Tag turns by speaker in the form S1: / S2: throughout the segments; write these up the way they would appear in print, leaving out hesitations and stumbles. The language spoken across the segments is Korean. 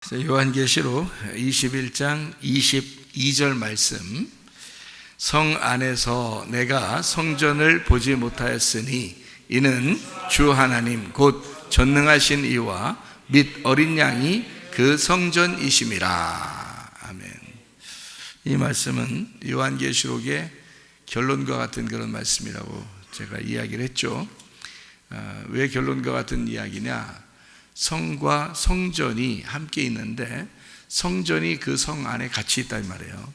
S1: 요한계시록 21장 22절 말씀. 성 안에서 내가 성전을 보지 못하였으니 이는 주 하나님 곧 전능하신 이와 및 어린 양이 그 성전이심이라. 아멘. 이 말씀은 요한계시록의 결론과 같은 그런 말씀이라고 제가 이야기를 했죠. 왜 결론과 같은 이야기냐? 성과 성전이 함께 있는데 성전이 그 성 안에 같이 있다는 말이에요.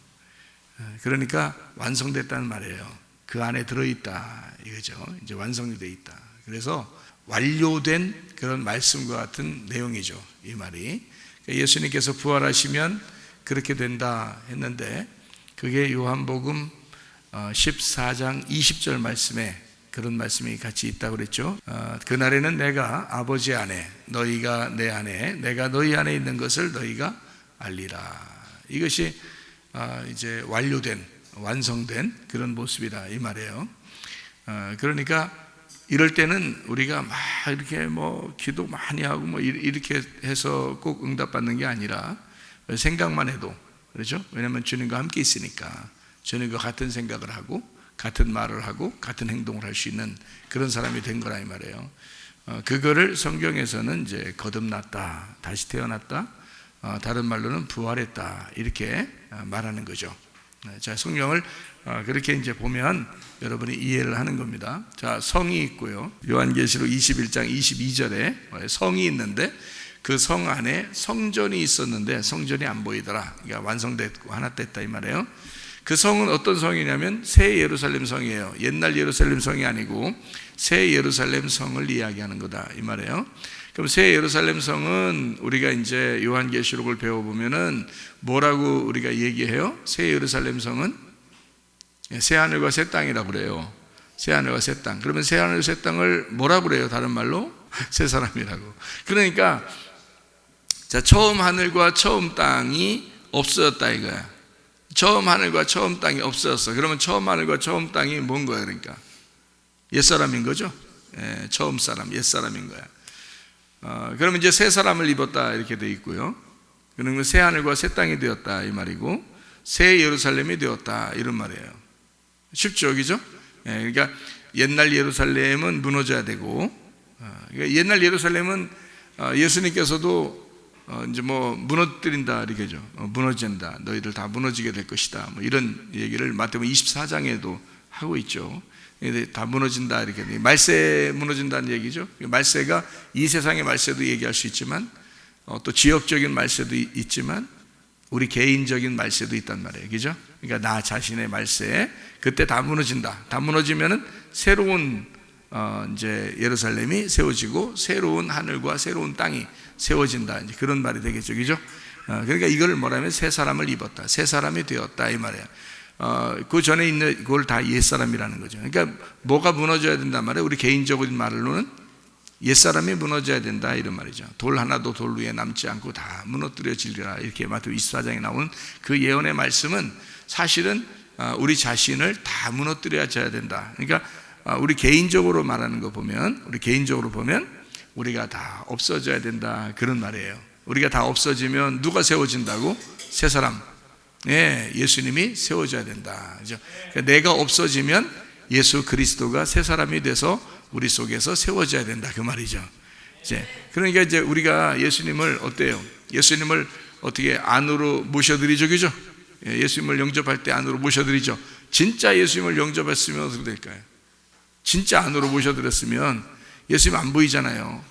S1: 그러니까 완성됐다는 말이에요. 그 안에 들어있다 이거죠. 이제 완성이 되어 있다. 그래서 완료된 그런 말씀과 같은 내용이죠. 이 말이 예수님께서 부활하시면 그렇게 된다 했는데 그게 요한복음 14장 20절 말씀에 그런 말씀이 같이 있다고 그랬죠. 그날에는 내가 아버지 안에 너희가 내 안에 내가 너희 안에 있는 것을 너희가 알리라. 이것이 이제 완료된 완성된 그런 모습이다 이 말이에요. 그러니까 이럴 때는 우리가 막 이렇게 뭐 기도 많이 하고 뭐 이렇게 해서 꼭 응답받는 게 아니라 생각만 해도 그렇죠. 왜냐하면 주님과 함께 있으니까 주님과 같은 생각을 하고 같은 말을 하고 같은 행동을 할 수 있는 그런 사람이 된 거라 이 말이에요. 그거를 성경에서는 이제 거듭났다, 다시 태어났다, 다른 말로는 부활했다 이렇게 말하는 거죠. 자, 성경을 그렇게 이제 보면 여러분이 이해를 하는 겁니다. 자, 성이 있고요. 요한계시록 21장 22절에 성이 있는데 그 성 안에 성전이 있었는데 성전이 안 보이더라. 그러니까 완성됐고 하나 됐다 이 말이에요. 그 성은 어떤 성이냐면 새 예루살렘 성이에요. 옛날 예루살렘 성이 아니고 새 예루살렘 성을 이야기하는 거다 이 말이에요. 그럼 새 예루살렘 성은 우리가 이제 요한계시록을 배워보면은 뭐라고 우리가 얘기해요? 새 예루살렘 성은 새 하늘과 새 땅이라고 그래요. 새 하늘과 새 땅. 그러면 새 하늘 새 땅을 뭐라고 그래요? 다른 말로 새 사람이라고. 그러니까 자, 처음 하늘과 처음 땅이 없어졌다 이거야. 처음 하늘과 처음 땅이 없어졌어. 그러면 처음 하늘과 처음 땅이 뭔 거야? 그러니까 옛사람인 거죠. 처음 사람, 옛사람인 거야. 그러면 이제 새 사람을 입었다 이렇게 돼 있고요. 그러면 새 하늘과 새 땅이 되었다 이 말이고 새 예루살렘이 되었다 이런 말이에요. 쉽죠, 그죠? 그러니까 옛날 예루살렘은 무너져야 되고 그러니까 옛날 예루살렘은 예수님께서도 이제 뭐 무너뜨린다 이렇게죠. 무너진다. 너희들 다 무너지게 될 것이다. 뭐 이런 얘기를 마태복음 24장에도 하고 있죠. 다 무너진다 이렇게. 말세 무너진다는 얘기죠. 말세가 이 세상의 말세도 얘기할 수 있지만 또 지역적인 말세도 있지만 우리 개인적인 말세도 있단 말이에요. 그죠? 그러니까 나 자신의 말세 그때 다 무너진다. 다 무너지면은 새로운 이제 예루살렘이 세워지고 새로운 하늘과 새로운 땅이 세워진다. 이제 그런 말이 되겠죠. 그죠? 그러니까 이걸 뭐라면 새 사람을 입었다. 새 사람이 되었다. 이 말이에요. 그 전에 있는 그걸 다 옛사람이라는 거죠. 그러니까 뭐가 무너져야 된단 말이에요. 우리 개인적인 말로는 옛사람이 무너져야 된다. 이런 말이죠. 돌 하나도 돌 위에 남지 않고 다 무너뜨려지리라. 이렇게 마태복음 24장에 나오는 그 예언의 말씀은 사실은 우리 자신을 다 무너뜨려야 된다. 그러니까 우리 개인적으로 말하는 거 보면 우리가 다 없어져야 된다 그런 말이에요. 우리가 다 없어지면 누가 세워진다고? 새 사람. 예수님이 세워져야 된다. 그죠? 그러니까 내가 없어지면 예수 그리스도가 새 사람이 돼서 우리 속에서 세워져야 된다 그 말이죠. 그러니까 이제 우리가 예수님을 어때요? 예수님을 어떻게 안으로 모셔드리죠, 그죠? 예수님을 영접할 때 안으로 모셔드리죠. 진짜 예수님을 영접했으면 어떻게 될까요? 진짜 안으로 모셔드렸으면 예수님 안 보이잖아요.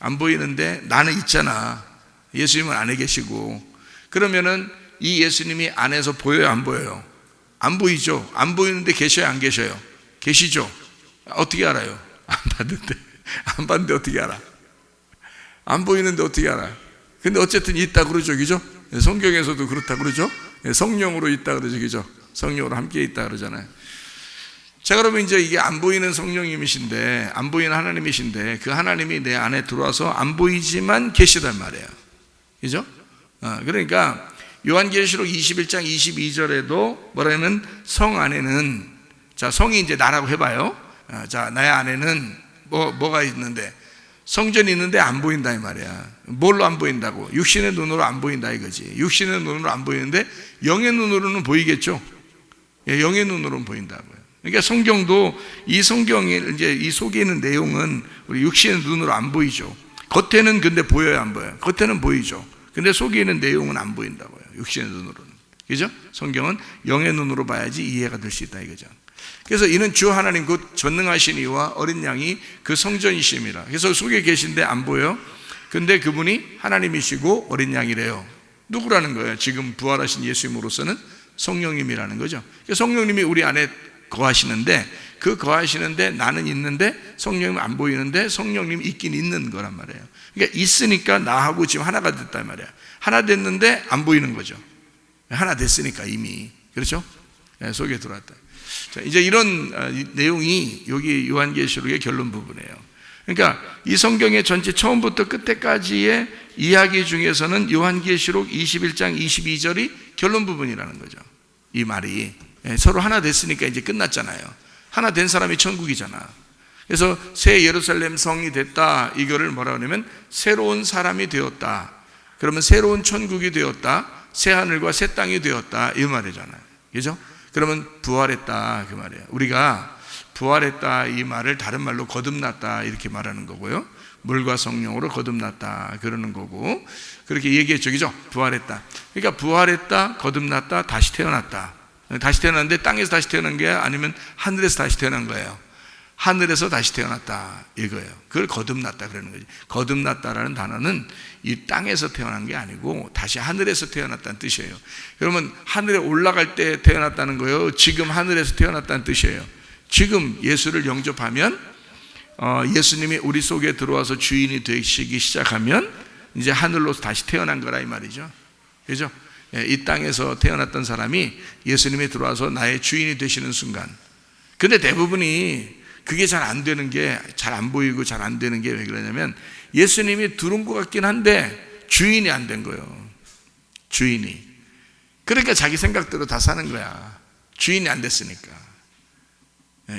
S1: 안 보이는데 나는 있잖아. 예수님은 안에 계시고 그러면은 이 예수님이 안에서 보여요, 안 보여요? 안 보이죠. 안 보이는데 계셔요, 안 계셔요? 계시죠. 어떻게 알아요? 안 봤는데 어떻게 알아? 안 보이는데 어떻게 알아? 근데 어쨌든 있다 그러죠, 그죠? 성경에서도 그렇다 그러죠. 성령으로 있다 그러죠, 그죠? 성령으로 함께 있다 그러잖아요. 자, 그러면 이제 이게 안 보이는 성령님이신데, 안 보이는 하나님이신데, 그 하나님이 내 안에 들어와서 안 보이지만 계시단 말이에요. 그죠? 그러니까, 요한계시록 21장 22절에도 뭐라면 성 안에는, 자, 성이 이제 나라고 해봐요. 자, 나의 안에는 뭐가 있는데, 성전이 있는데 안 보인다 이 말이야. 뭘로 안 보인다고? 육신의 눈으로 안 보인다 이거지. 육신의 눈으로 안 보이는데 영의 눈으로는 보이겠죠. 영의 눈으로는 보인다고요. 그러니까 성경도 이 성경에 이제 이 속에 있는 내용은 우리 육신의 눈으로 안 보이죠. 겉에는 근데 보여요, 안 보여요? 겉에는 보이죠. 근데 속에 있는 내용은 안 보인다고요. 육신의 눈으로는. 그죠? 성경은 영의 눈으로 봐야지 이해가 될 수 있다 이거죠. 그래서 이는 주 하나님 곧 전능하신 이와 어린 양이 그 성전이심이라. 그래서 속에 계신데 안 보여. 근데 그분이 하나님이시고 어린 양이래요. 누구라는 거예요? 지금 부활하신 예수님으로서는 성령님이라는 거죠. 성령님이 우리 안에 거하시는데, 그 거하시는데 나는 있는데 성령님 안 보이는데 성령님이 있긴 있는 거란 말이에요. 그러니까 있으니까 나하고 지금 하나가 됐단 말이야. 하나 됐는데 안 보이는 거죠. 하나 됐으니까 이미. 그렇죠? 속에 들어왔다. 자, 이제 이런 내용이 여기 요한계시록의 결론 부분이에요. 그러니까 이 성경의 전체 처음부터 끝에까지의 이야기 중에서는 요한계시록 21장 22절이 결론 부분이라는 거죠. 이 말이 서로 하나 됐으니까 이제 끝났잖아요. 하나 된 사람이 천국이잖아. 그래서 새 예루살렘 성이 됐다, 이거를 뭐라 그러냐면 새로운 사람이 되었다. 그러면 새로운 천국이 되었다, 새 하늘과 새 땅이 되었다, 이 말이잖아요. 그죠? 그러면 부활했다, 그 말이에요. 우리가 부활했다 이 말을 다른 말로 거듭났다 이렇게 말하는 거고요. 물과 성령으로 거듭났다 그러는 거고, 그렇게 얘기했죠. 그죠? 부활했다. 그러니까 부활했다, 거듭났다, 다시 태어났다. 다시 태어났는데 땅에서 다시 태어난 게 아니면 하늘에서 다시 태어난 거예요. 하늘에서 다시 태어났다 이거예요. 그걸 거듭났다 그러는 거지. 거듭났다라는 단어는 이 땅에서 태어난 게 아니고 다시 하늘에서 태어났다는 뜻이에요. 그러면 하늘에 올라갈 때 태어났다는 거예요? 지금 하늘에서 태어났다는 뜻이에요. 지금 예수를 영접하면, 예수님이 우리 속에 들어와서 주인이 되시기 시작하면 이제 하늘로 다시 태어난 거라 이 말이죠. 그죠? 이 땅에서 태어났던 사람이 예수님이 들어와서 나의 주인이 되시는 순간. 근데 대부분이 그게 잘 안 되는 게, 잘 안 보이고 잘 안 되는 게 왜 그러냐면 예수님이 들어온 것 같긴 한데 주인이 안 된 거예요. 주인이. 그러니까 자기 생각대로 다 사는 거야. 주인이 안 됐으니까.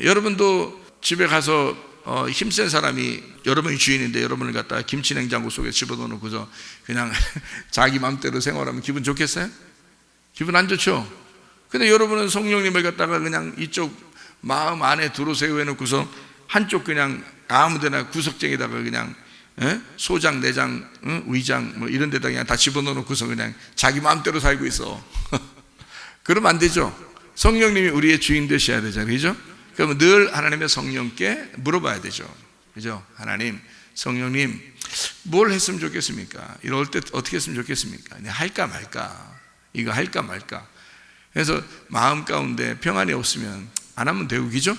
S1: 여러분도 집에 가서 힘센 사람이 여러분이 주인인데 여러분을 갖다가 김치 냉장고 속에 집어넣어 놓고서 그냥 자기 마음대로 생활하면 기분 좋겠어요? 기분 안 좋죠? 근데 여러분은 성령님을 갖다가 그냥 이쪽 마음 안에 들어오세요 해놓고서 한쪽 그냥 아무데나 구석쟁이다가 그냥 소장, 내장, 위장 뭐 이런 데다 그냥 다 집어넣어 놓고서 그냥 자기 마음대로 살고 있어. 그러면 안 되죠. 성령님이 우리의 주인 되셔야 되잖아요. 그죠? 그러면 늘 하나님의 성령께 물어봐야 되죠. 그죠? 하나님, 성령님, 뭘 했으면 좋겠습니까? 이럴 때 어떻게 했으면 좋겠습니까? 할까 말까? 이거 할까 말까? 그래서 마음 가운데 평안이 없으면 안 하면 되고, 그죠?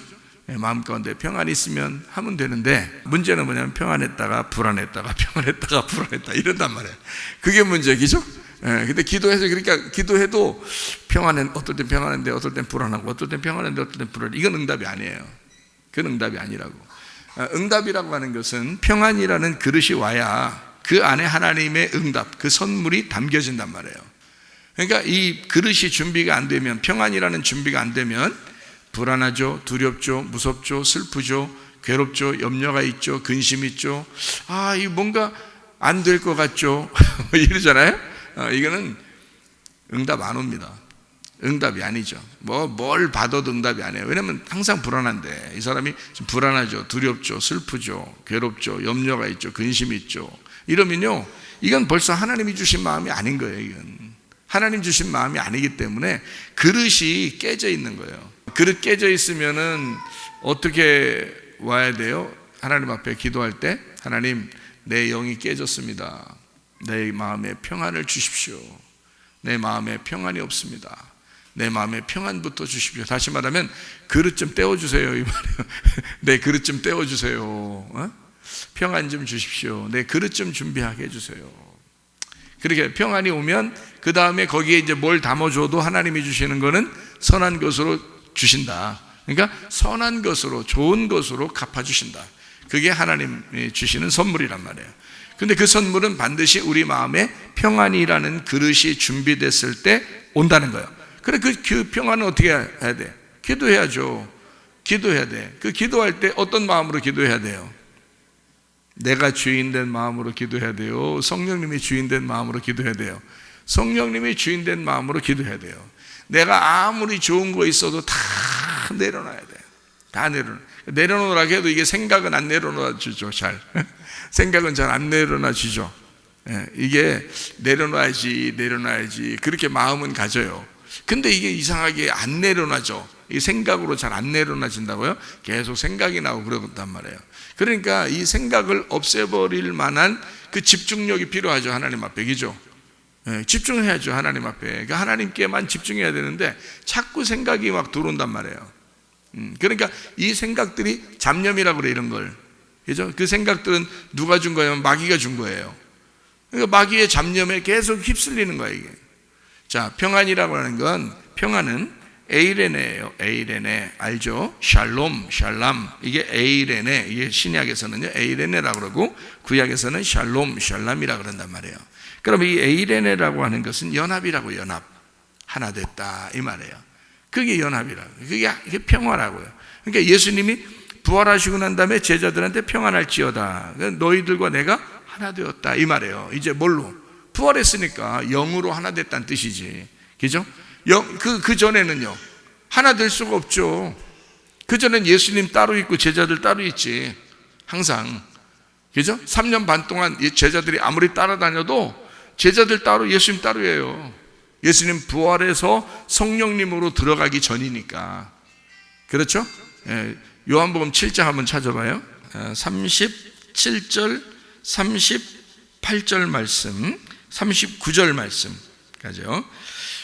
S1: 마음 가운데 평안이 있으면 하면 되는데, 문제는 뭐냐면 평안했다가 불안했다가 평안했다가 불안했다 이런단 말이에요. 그게 문제, 그죠? 근데 기도해서, 그러니까 기도해도 평안은 어떨 땐 평안한데 어떨 땐 불안하고 어떨 땐 평안한데 어떨 땐 불안해. 이건 응답이 아니에요. 그건 응답이 아니라고. 응답이라고 하는 것은 평안이라는 그릇이 와야 그 안에 하나님의 응답, 그 선물이 담겨진단 말이에요. 그러니까 이 그릇이 준비가 안 되면, 평안이라는 준비가 안 되면 불안하죠, 두렵죠, 무섭죠, 슬프죠, 괴롭죠, 염려가 있죠, 근심이 있죠. 이 뭔가 안 될 것 같죠. 이러잖아요. 이거는 응답 안 옵니다. 응답이 아니죠. 뭘 받아도 응답이 아니에요. 왜냐면 항상 불안한데, 이 사람이 지금 불안하죠, 두렵죠, 슬프죠, 괴롭죠, 염려가 있죠, 근심이 있죠. 이러면요, 이건 벌써 하나님이 주신 마음이 아닌 거예요. 이건 하나님 주신 마음이 아니기 때문에 그릇이 깨져 있는 거예요. 그릇 깨져 있으면은 어떻게 와야 돼요? 하나님 앞에 기도할 때, 하나님, 내 영이 깨졌습니다. 내 마음에 평안을 주십시오. 내 마음에 평안이 없습니다. 내 마음에 평안부터 주십시오. 다시 말하면 그릇 좀 떼어주세요 이 말이에요. 내 그릇 좀 떼어주세요. 평안 좀 주십시오. 내 그릇 좀 준비하게 해주세요. 그렇게 평안이 오면 그 다음에 거기에 이제 뭘 담아줘도 하나님이 주시는 거는 선한 것으로 주신다. 그러니까 선한 것으로, 좋은 것으로 갚아주신다. 그게 하나님이 주시는 선물이란 말이에요. 근데 그 선물은 반드시 우리 마음에 평안이라는 그릇이 준비됐을 때 온다는 거예요. 그래, 그 평안은 어떻게 해야 돼? 기도해야죠. 기도해야 돼. 그 기도할 때 어떤 마음으로 기도해야 돼요? 내가 주인된 마음으로 기도해야 돼요? 성령님이 주인된 마음으로 기도해야 돼요? 성령님이 주인된 마음으로 기도해야 돼요. 내가 아무리 좋은 거 있어도 다 내려놔야 돼요. 다 내려놓으라고 해도 이게 생각은 안 내려놔 주죠. 잘 생각은 잘 안 내려놔 주죠. 이게 내려놔야지 그렇게 마음은 가져요. 근데 이게 이상하게 안 내려놔져. 이 생각으로 잘 안 내려놔진다고요? 계속 생각이 나고 그러단 말이에요. 그러니까 이 생각을 없애버릴 만한 그 집중력이 필요하죠. 하나님 앞에. 그죠? 집중해야죠. 하나님 앞에. 그러니까 하나님께만 집중해야 되는데 자꾸 생각이 막 들어온단 말이에요. 그러니까 이 생각들이 잡념이라고 그래. 이런 걸. 그죠? 그 생각들은 누가 준 거예요? 마귀가 준 거예요. 그러니까 마귀의 잡념에 계속 휩쓸리는 거예요, 이게. 자, 평안이라고 하는 건, 평안은 에이레네예요. 에이레네. 알죠? 샬롬, 샬람. 이게 에이레네. 이게 신약에서는요, 에이레네라고 그러고, 구약에서는 샬롬, 샬람이라고 그런단 말이에요. 그럼 이 에이레네라고 하는 것은 연합이라고, 연합. 하나 됐다. 이 말이에요. 그게 연합이라고. 그게 평화라고요. 그러니까 예수님이 부활하시고 난 다음에 제자들한테 평안할지어다. 너희들과 내가 하나 되었다. 이 말이에요. 이제 뭘로? 부활했으니까 영으로 하나 됐다는 뜻이지. 그죠? 그 전에는요, 하나 될 수가 없죠. 그 전엔 예수님 따로 있고 제자들 따로 있지. 항상. 그죠? 3년 반 동안 제자들이 아무리 따라다녀도 제자들 따로, 예수님 따로예요. 예수님 부활해서 성령님으로 들어가기 전이니까. 그렇죠? 요한복음 7장 한번 찾아봐요. 37절, 38절 말씀, 39절 말씀까지요.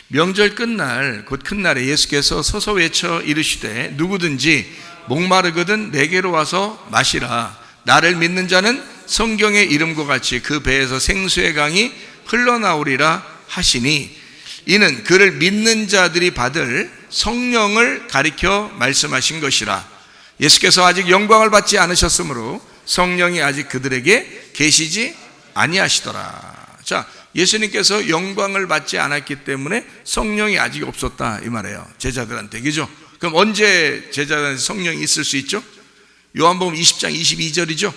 S1: 명절 끝날, 곧 큰 날에 예수께서 서서 외쳐 이르시되 누구든지 목마르거든 내게로 와서 마시라. 나를 믿는 자는 성경의 이름과 같이 그 배에서 생수의 강이 흘러나오리라 하시니, 이는 그를 믿는 자들이 받을 성령을 가리켜 말씀하신 것이라. 예수께서 아직 영광을 받지 않으셨으므로 성령이 아직 그들에게 계시지 아니하시더라. 자, 예수님께서 영광을 받지 않았기 때문에 성령이 아직 없었다 이 말이에요. 제자들한테. 그죠? 그럼 언제 제자들한테 성령이 있을 수 있죠? 요한복음 20장 22절이죠.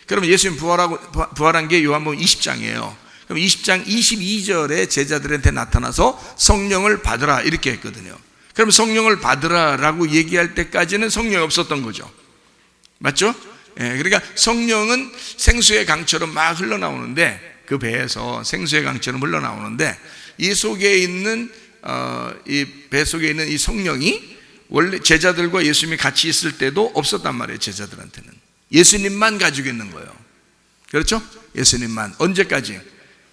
S1: 그러면 예수님 부활한 게 요한복음 20장이에요. 그럼 20장 22절에 제자들한테 나타나서 성령을 받으라 이렇게 했거든요. 그럼 성령을 받으라라고 얘기할 때까지는 성령이 없었던 거죠. 맞죠? 그러니까 성령은 생수의 강처럼 막 흘러나오는데, 그 배에서 생수의 강처럼 흘러나오는데, 이 속에 있는 이 배 속에 있는 이 성령이 원래 제자들과 예수님이 같이 있을 때도 없었단 말이에요. 제자들한테는 예수님만 가지고 있는 거예요. 그렇죠? 예수님만. 언제까지?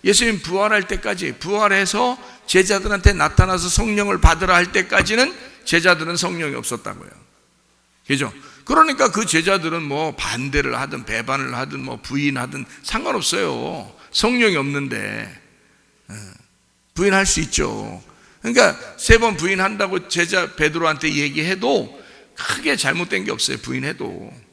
S1: 예수님 부활할 때까지. 부활해서 제자들한테 나타나서 성령을 받으라 할 때까지는 제자들은 성령이 없었다고요. 그죠? 그러니까 그 제자들은 뭐 반대를 하든 배반을 하든 뭐 부인하든 상관없어요. 성령이 없는데. 부인할 수 있죠. 그러니까 3번 부인한다고 제자 베드로한테 얘기해도 크게 잘못된 게 없어요. 부인해도.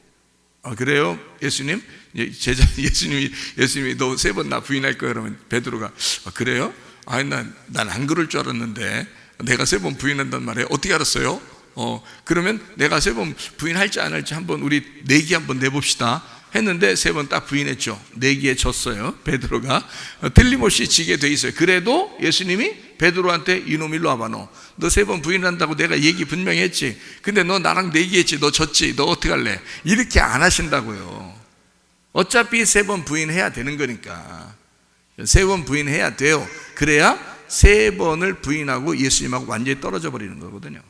S1: 그래요? 예수님? 예수님이 너 3번 나 부인할 거야. 그러면 베드로가 그래요? 아니 난 안 그럴 줄 알았는데 내가 3번 부인한단 말이에요. 어떻게 알았어요? 그러면 내가 3번 부인할지 안 할지 한번 우리 내기 한번 내봅시다 했는데 3번 딱 부인했죠. 내기에 졌어요. 베드로가. 틀림없이 지게 돼 있어요. 그래도 예수님이 베드로한테 이놈 일로 와봐. 너 3번 부인한다고 내가 얘기 분명히 했지. 근데 너 나랑 내기했지. 너 졌지. 너 어떻게 할래? 이렇게 안 하신다고요. 어차피 3번 부인해야 되는 거니까 3번 부인해야 돼요. 그래야 3번을 부인하고 예수님하고 완전히 떨어져 버리는 거거든요.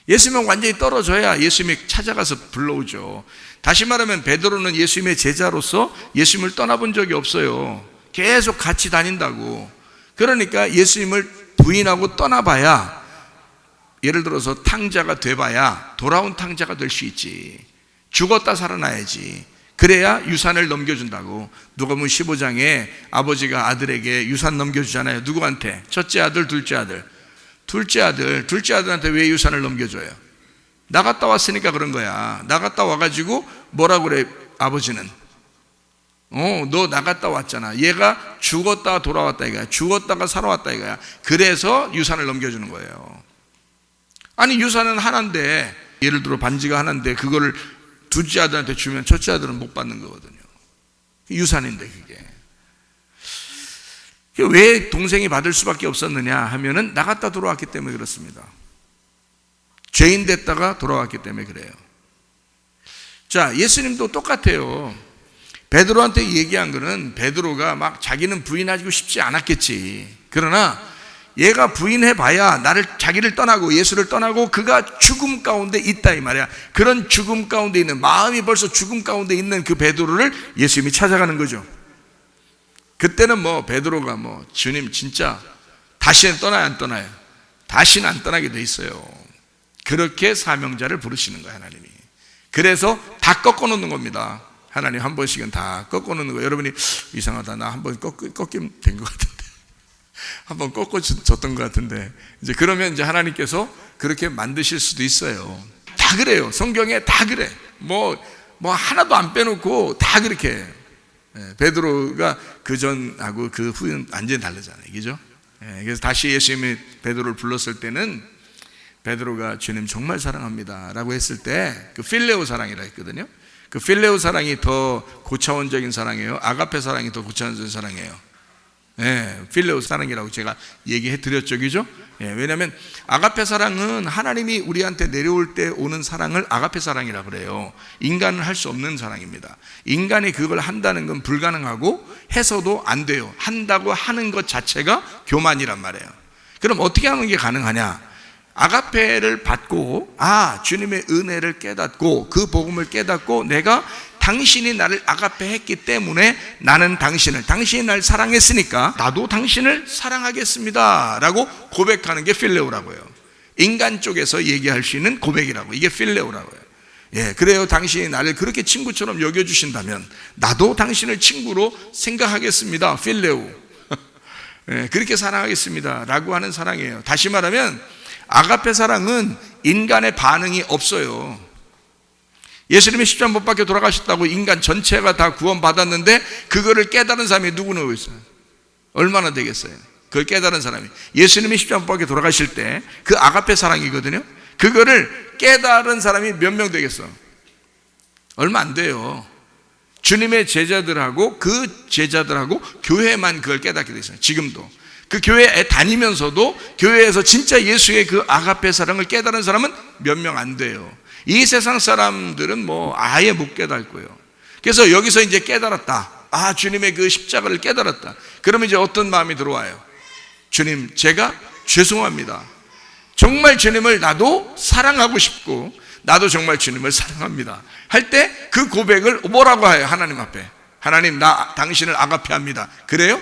S1: 예수님은 완전히 떨어져야 예수님이 찾아가서 불러오죠. 다시 말하면 베드로는 예수님의 제자로서 예수님을 떠나본 적이 없어요. 계속 같이 다닌다고. 그러니까 예수님을 부인하고 떠나봐야, 예를 들어서 탕자가 돼봐야 돌아온 탕자가 될 수 있지. 죽었다 살아나야지. 그래야 유산을 넘겨준다고. 누가복음 15장에 아버지가 아들에게 유산 넘겨주잖아요. 누구한테? 첫째 아들, 둘째 아들. 둘째 아들한테 왜 유산을 넘겨줘요? 나갔다 왔으니까 그런 거야. 나갔다 와가지고 뭐라고 그래? 아버지는 너 나갔다 왔잖아. 얘가 죽었다 돌아왔다 이거야. 죽었다가 살아왔다 이거야. 그래서 유산을 넘겨주는 거예요. 아니 유산은 하나인데, 예를 들어 반지가 하나인데 그거를 둘째 아들한테 주면 첫째 아들은 못 받는 거거든요. 유산인데 그게. 왜 동생이 받을 수밖에 없었느냐 하면은 나갔다 돌아왔기 때문에 그렇습니다. 죄인 됐다가 돌아왔기 때문에 그래요. 자, 예수님도 똑같아요. 베드로한테 얘기한 거는 베드로가 막 자기는 부인하고 싶지 않았겠지. 그러나 얘가 부인해봐야 자기를 떠나고 예수를 떠나고 그가 죽음 가운데 있다 이 말이야. 그런 죽음 가운데 있는, 마음이 벌써 죽음 가운데 있는 그 베드로를 예수님이 찾아가는 거죠. 그때는 베드로가 주님 진짜 다시는 떠나요 안 떠나요? 다시는 안 떠나게 돼 있어요. 그렇게 사명자를 부르시는 거예요, 하나님이. 그래서 다 꺾어놓는 겁니다. 하나님 한 번씩은 다 꺾어놓는 거예요. 여러분이 이상하다, 나 한 번 꺾임 된 것 같은데, 한 번 꺾어졌던 것 같은데, 이제 그러면 이제 하나님께서 그렇게 만드실 수도 있어요. 다 그래요. 성경에 다 그래. 하나도 안 빼놓고 다 그렇게. 베드로가 그 전하고 그 후는 완전히 다르잖아요. 그죠? 그래서 다시 예수님이 베드로를 불렀을 때는 베드로가 주님 정말 사랑합니다 라고 했을 때 그 필레오 사랑이라 했거든요. 그 필레오 사랑이 더 고차원적인 사랑이에요? 아가페 사랑이 더 고차원적인 사랑이에요? 필레오 사랑이라고 제가 얘기해 드렸죠. 그죠? 왜냐하면 아가페 사랑은 하나님이 우리한테 내려올 때 오는 사랑을 아가페 사랑이라고 그래요. 인간은 할 수 없는 사랑입니다. 인간이 그걸 한다는 건 불가능하고 해서도 안 돼요. 한다고 하는 것 자체가 교만이란 말이에요. 그럼 어떻게 하는 게 가능하냐? 아가페를 받고 주님의 은혜를 깨닫고 그 복음을 깨닫고 내가 당신이 나를 아가페 했기 때문에 나는 당신이 날 사랑했으니까 나도 당신을 사랑하겠습니다 라고 고백하는 게 필레오라고요. 인간 쪽에서 얘기할 수 있는 고백이라고, 이게 필레오라고요. 그래요. 당신이 나를 그렇게 친구처럼 여겨주신다면 나도 당신을 친구로 생각하겠습니다. 필레오. 그렇게 사랑하겠습니다 라고 하는 사랑이에요. 다시 말하면 아가페 사랑은 인간의 반응이 없어요. 예수님이 십자가 못 박혀 돌아가셨다고 인간 전체가 다 구원받았는데 그거를 깨달은 사람이 누구나 있어요? 얼마나 되겠어요? 그걸 깨달은 사람이. 예수님이 십자가 못 박혀 돌아가실 때 그 아가페 사랑이거든요. 그거를 깨달은 사람이 몇 명 되겠어? 얼마 안 돼요. 주님의 제자들하고 그 제자들하고 교회만 그걸 깨닫게 돼 있어요. 지금도 그 교회에 다니면서도 교회에서 진짜 예수의 그 아가페 사랑을 깨달은 사람은 몇 명 안 돼요. 이 세상 사람들은 아예 못 깨닫고요. 그래서 여기서 이제 깨달았다. 주님의 그 십자가를 깨달았다. 그러면 이제 어떤 마음이 들어와요? 주님, 제가 죄송합니다. 정말 주님을 나도 사랑하고 싶고 나도 정말 주님을 사랑합니다 할 때 그 고백을 뭐라고 해요? 하나님 앞에. 하나님, 나 당신을 아가페합니다. 그래요?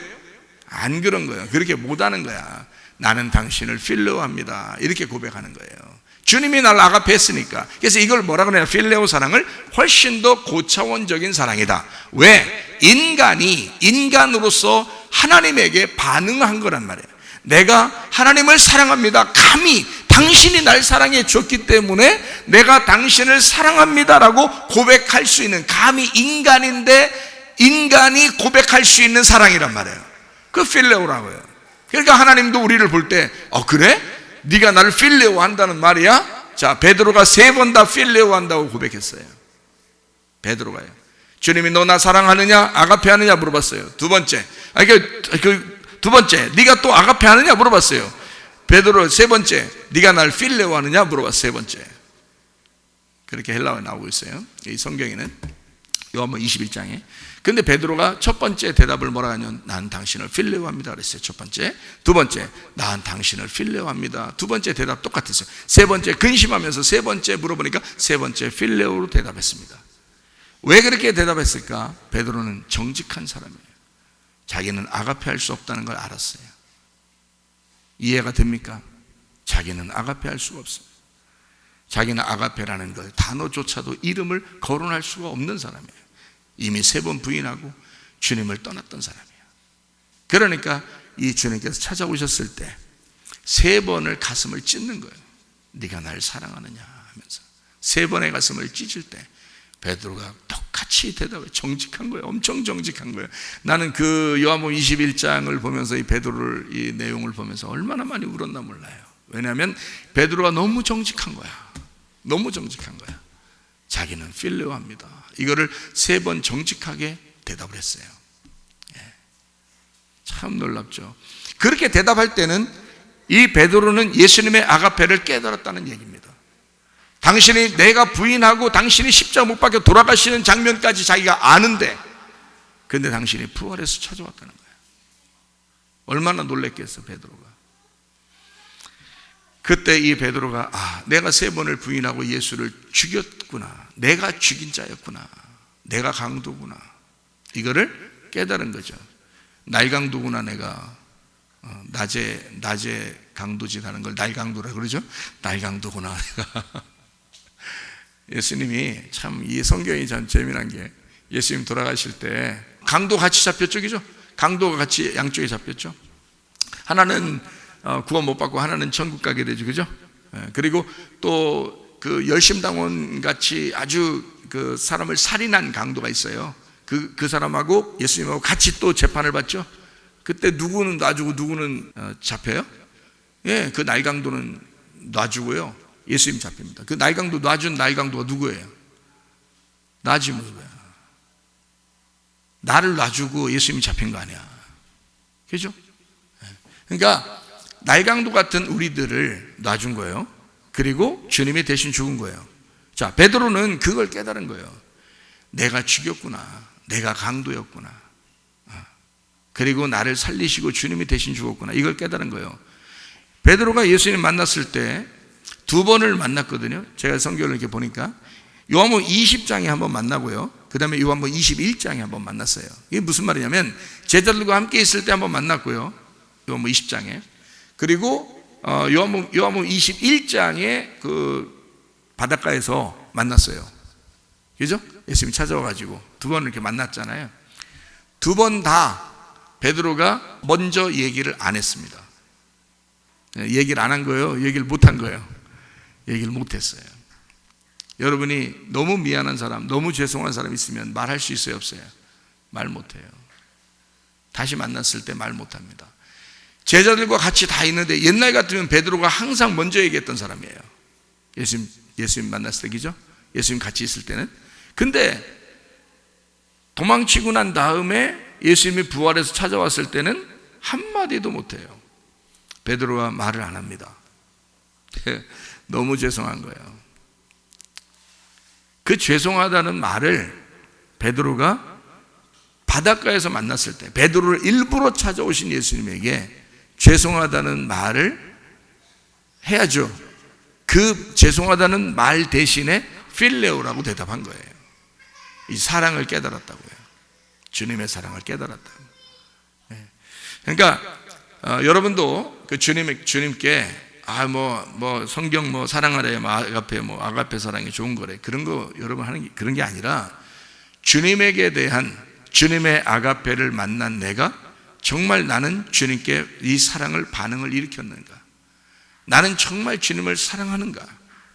S1: 안 그런 거예요. 그렇게 못하는 거야. 나는 당신을 필레오합니다 이렇게 고백하는 거예요. 주님이 나를 아가페 했으니까. 그래서 이걸 뭐라고 해요? 필레오 사랑을 훨씬 더 고차원적인 사랑이다. 왜? 인간이 인간으로서 하나님에게 반응한 거란 말이에요. 내가 하나님을 사랑합니다. 감히 당신이 날 사랑해 줬기 때문에 내가 당신을 사랑합니다라고 고백할 수 있는, 감히 인간인데 인간이 고백할 수 있는 사랑이란 말이에요. 그 필레오라고 해요. 그러니까 하나님도 우리를 볼 때 그래? 네가 나를 필레오 한다는 말이야? 자, 베드로가 3번 다 필레오 한다고 고백했어요. 베드로가요. 주님이 너 나 사랑하느냐 아가페 하느냐 물어봤어요. 두 번째, 두 번째, 네가 또 아가페 하느냐 물어봤어요. 베드로 3번째, 네가 날 필레오 하느냐 물어봤어요. 3번째. 그렇게 헬라어에 나오고 있어요. 이 성경에는 요한복음 21장에. 근데 베드로가 첫 번째 대답을 뭐라 하냐면 난 당신을 필레오합니다 그랬어요. 첫 번째. 두 번째, 난 당신을 필레오합니다. 두 번째 대답 똑같았어요. 세 번째 근심하면서 세 번째 물어보니까 세 번째 필레오로 대답했습니다. 왜 그렇게 대답했을까? 베드로는 정직한 사람이에요. 자기는 아가페 할 수 없다는 걸 알았어요. 이해가 됩니까? 자기는 아가페 할 수가 없어요. 자기는 아가페라는 걸 단어조차도 이름을 거론할 수가 없는 사람이에요. 이미 3번 부인하고 주님을 떠났던 사람이에요. 그러니까 이 주님께서 찾아오셨을 때 3번을 가슴을 찢는 거예요. 네가 날 사랑하느냐 하면서 3번의 가슴을 찢을 때 베드로가 똑같이 대답해. 정직한 거예요. 엄청 정직한 거예요. 나는 그 요한복음 21장을 보면서 이 베드로를, 이 내용을 보면서 얼마나 많이 울었나 몰라요. 왜냐하면 베드로가 너무 정직한 거야. 너무 정직한 거야. 자기는 필레오합니다. 이거를 3번 정직하게 대답을 했어요. 참 놀랍죠. 그렇게 대답할 때는 이 베드로는 예수님의 아가페를 깨달았다는 얘기입니다. 당신이 내가 부인하고 당신이 십자가 못 박혀 돌아가시는 장면까지 자기가 아는데, 근데 당신이 부활해서 찾아왔다는 거예요. 얼마나 놀랬겠어 베드로가. 그때 이 베드로가 내가 3번을 부인하고 예수를 죽였구나, 내가 죽인 자였구나, 내가 강도구나, 이거를 깨달은 거죠. 날강도구나, 내가 낮에 강도짓 하는 걸 날강도라 그러죠. 날강도구나 내가. 예수님이 참, 이 성경이 참 재미난 게, 예수님 돌아가실 때 강도 같이 잡혔죠, 그죠? 강도가 같이 양쪽에 잡혔죠. 하나는 구원 못 받고 하나는 천국 가게 되죠, 그죠? 그리고 또 그 열심당원 같이 아주 그 사람을 살인한 강도가 있어요. 그 사람하고 예수님하고 같이 또 재판을 받죠. 그때 누구는 놔주고 누구는 잡혀요? 그 날강도는 놔주고요, 예수님 잡힙니다. 그 날강도 놔준 날강도가 누구예요? 나지 뭐야. 나를 놔주고 예수님이 잡힌 거 아니야, 그죠? 그러니까 날강도 같은 우리들을 놔준 거예요. 그리고 주님이 대신 죽은 거예요. 자, 베드로는 그걸 깨달은 거예요. 내가 죽였구나, 내가 강도였구나, 그리고 나를 살리시고 주님이 대신 죽었구나, 이걸 깨달은 거예요. 베드로가 예수님 만났을 때 2번을 만났거든요. 제가 성경을 이렇게 보니까 요한복음 20장에 한번 만나고요, 그 다음에 요한복음 21장에 한번 만났어요. 이게 무슨 말이냐면, 제자들과 함께 있을 때 한번 만났고요, 요한복음 20장에, 그리고 요한복음 21장에 그 바닷가에서 만났어요, 그죠? 예수님이 찾아와가지고 2번 이렇게 만났잖아요. 2번 다 베드로가 먼저 얘기를 안 했습니다. 얘기를 안 한 거예요? 얘기를 못 한 거예요? 얘기를 못 했어요. 여러분이 너무 미안한 사람, 너무 죄송한 사람 있으면 말할 수 있어요, 없어요? 말 못해요. 다시 만났을 때 말 못합니다. 제자들과 같이 다 있는데, 옛날 같으면 베드로가 항상 먼저 얘기했던 사람이에요. 예수님 만났을 때, 그죠? 예수님 같이 있을 때는. 근데 도망치고 난 다음에 예수님이 부활해서 찾아왔을 때는 한마디도 못해요. 베드로가 말을 안 합니다. 너무 죄송한 거예요. 그 죄송하다는 말을 베드로가 바닷가에서 만났을 때, 베드로를 일부러 찾아오신 예수님에게 죄송하다는 말을 해야죠. 그 죄송하다는 말 대신에 필레오라고 대답한 거예요. 이 사랑을 깨달았다고요. 주님의 사랑을 깨달았다고. 그러니까 여러분도 그 주님께 성경 사랑하래, 아가페 사랑이 좋은 거래, 그런 거 여러분 하는 게 그런 게 아니라, 주님에게 대한 주님의 아가페를 만난 내가 정말 나는 주님께 이 사랑을 반응을 일으켰는가? 나는 정말 주님을 사랑하는가?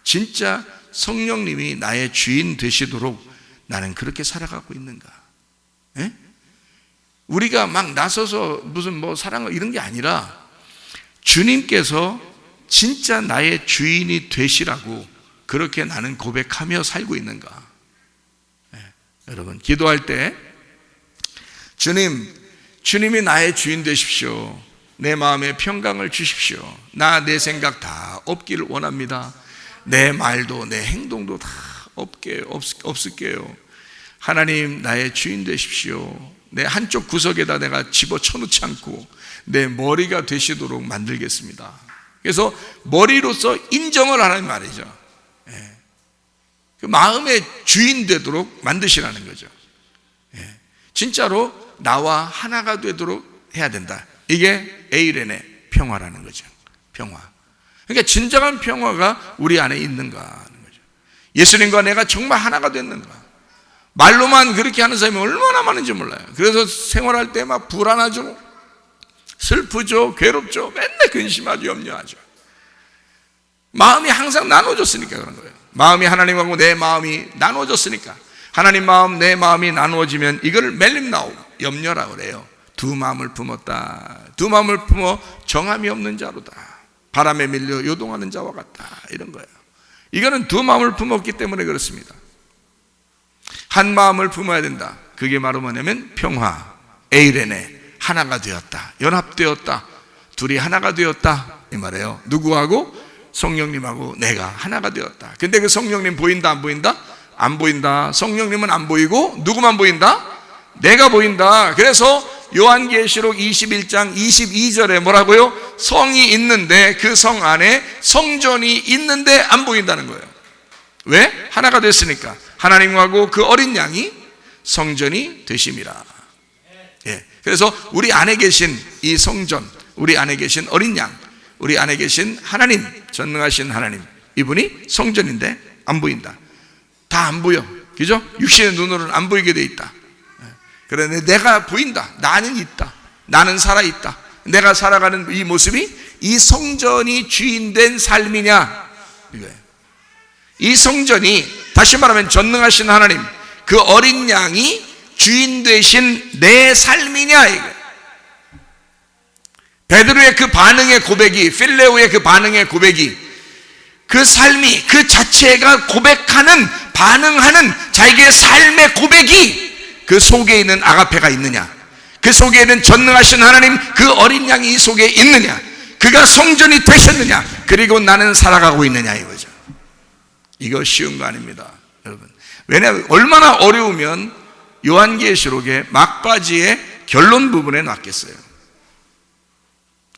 S1: 진짜 성령님이 나의 주인 되시도록 나는 그렇게 살아가고 있는가? 우리가 막 나서서 무슨 사랑을 이런 게 아니라, 주님께서 진짜 나의 주인이 되시라고 그렇게 나는 고백하며 살고 있는가? 여러분, 기도할 때 주님이 나의 주인 되십시오. 내 마음에 평강을 주십시오. 내 생각 다 없기를 원합니다. 내 말도 내 행동도 다 없을게요. 하나님, 나의 주인 되십시오. 내 한쪽 구석에다 내가 집어쳐놓지 않고 내 머리가 되시도록 만들겠습니다. 그래서 머리로서 인정을 하는 말이죠. 그 마음의 주인 되도록 만드시라는 거죠. 진짜로 나와 하나가 되도록 해야 된다. 이게 에이렌의 평화라는 거죠. 평화. 그러니까 진정한 평화가 우리 안에 있는가 하는 거죠. 예수님과 내가 정말 하나가 됐는가. 말로만 그렇게 하는 사람이 얼마나 많은지 몰라요. 그래서 생활할 때 막 불안하죠, 슬프죠, 괴롭죠, 맨날 근심하죠, 염려하죠. 마음이 항상 나눠졌으니까 그런 거예요. 마음이 하나님하고 내 마음이 나눠졌으니까. 하나님 마음, 내 마음이 나누어지면 이걸 멜림나움, 염려라고 그래요. 두 마음을 품었다. 두 마음을 품어 정함이 없는 자로다. 바람에 밀려 요동하는 자와 같다. 이런 거예요. 이거는 두 마음을 품었기 때문에 그렇습니다. 한 마음을 품어야 된다. 그게 바로 뭐냐면 평화, 에이레네, 하나가 되었다, 연합되었다, 둘이 하나가 되었다 이 말이에요. 누구하고? 성령님하고 내가 하나가 되었다. 근데 그 성령님 보인다 안 보인다? 안 보인다. 성령님은 안 보이고 누구만 보인다? 내가 보인다. 그래서 요한계시록 21장 22절에 뭐라고요? 성이 있는데 그 성 안에 성전이 있는데 안 보인다는 거예요. 왜? 하나가 됐으니까. 하나님하고 그 어린 양이 성전이 되심이라. 예. 그래서 우리 안에 계신 이 성전, 우리 안에 계신 어린 양, 우리 안에 계신 하나님, 전능하신 하나님, 이분이 성전인데 안 보인다. 다 안 보여. 그죠? 육신의 눈으로는 안 보이게 돼 있다. 그런데 내가 보인다. 나는 있다. 나는 살아있다. 내가 살아가는 이 모습이 이 성전이 주인된 삶이냐 이거예요. 이 성전이 다시 말하면 전능하신 하나님, 그 어린 양이 주인 되신 내 삶이냐 이거예요. 베드로의 그 반응의 고백이, 필레오의 그 반응의 고백이, 그 삶이 그 자체가 고백하는, 반응하는 자기의 삶의 고백이 그 속에 있는 아가페가 있느냐, 그 속에 있는 전능하신 하나님 그 어린 양이 이 속에 있느냐, 그가 성전이 되셨느냐, 그리고 나는 살아가고 있느냐 이거죠. 이거 쉬운 거 아닙니다 여러분. 왜냐하면 얼마나 어려우면 요한계시록의 막바지의 결론 부분에 놨겠어요.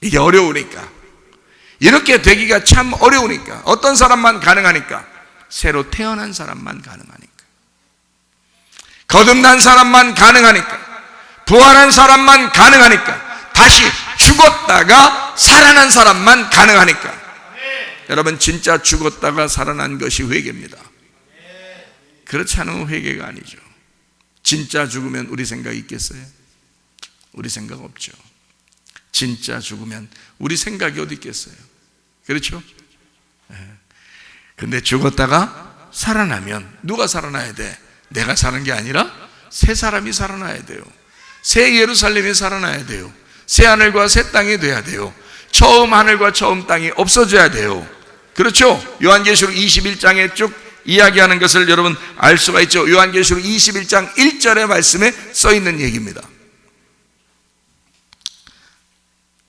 S1: 이게 어려우니까, 이렇게 되기가 참 어려우니까. 어떤 사람만 가능하니까? 새로 태어난 사람만 가능하니까, 거듭난 사람만 가능하니까, 부활한 사람만 가능하니까, 다시 죽었다가 살아난 사람만 가능하니까. 여러분, 진짜 죽었다가 살아난 것이 회개입니다. 그렇지 않으면 회개가 아니죠. 진짜 죽으면 우리 생각이 있겠어요? 우리 생각 없죠. 진짜 죽으면 우리 생각이 어디 있겠어요? 그렇죠? 근데 죽었다가 살아나면 누가 살아나야 돼? 내가 사는 게 아니라 새 사람이 살아나야 돼요. 새 예루살렘이 살아나야 돼요. 새 하늘과 새 땅이 돼야 돼요. 처음 하늘과 처음 땅이 없어져야 돼요. 그렇죠? 요한계시록 21장에 쭉 이야기하는 것을 여러분 알 수가 있죠. 요한계시록 21장 1절의 말씀에 써 있는 얘기입니다.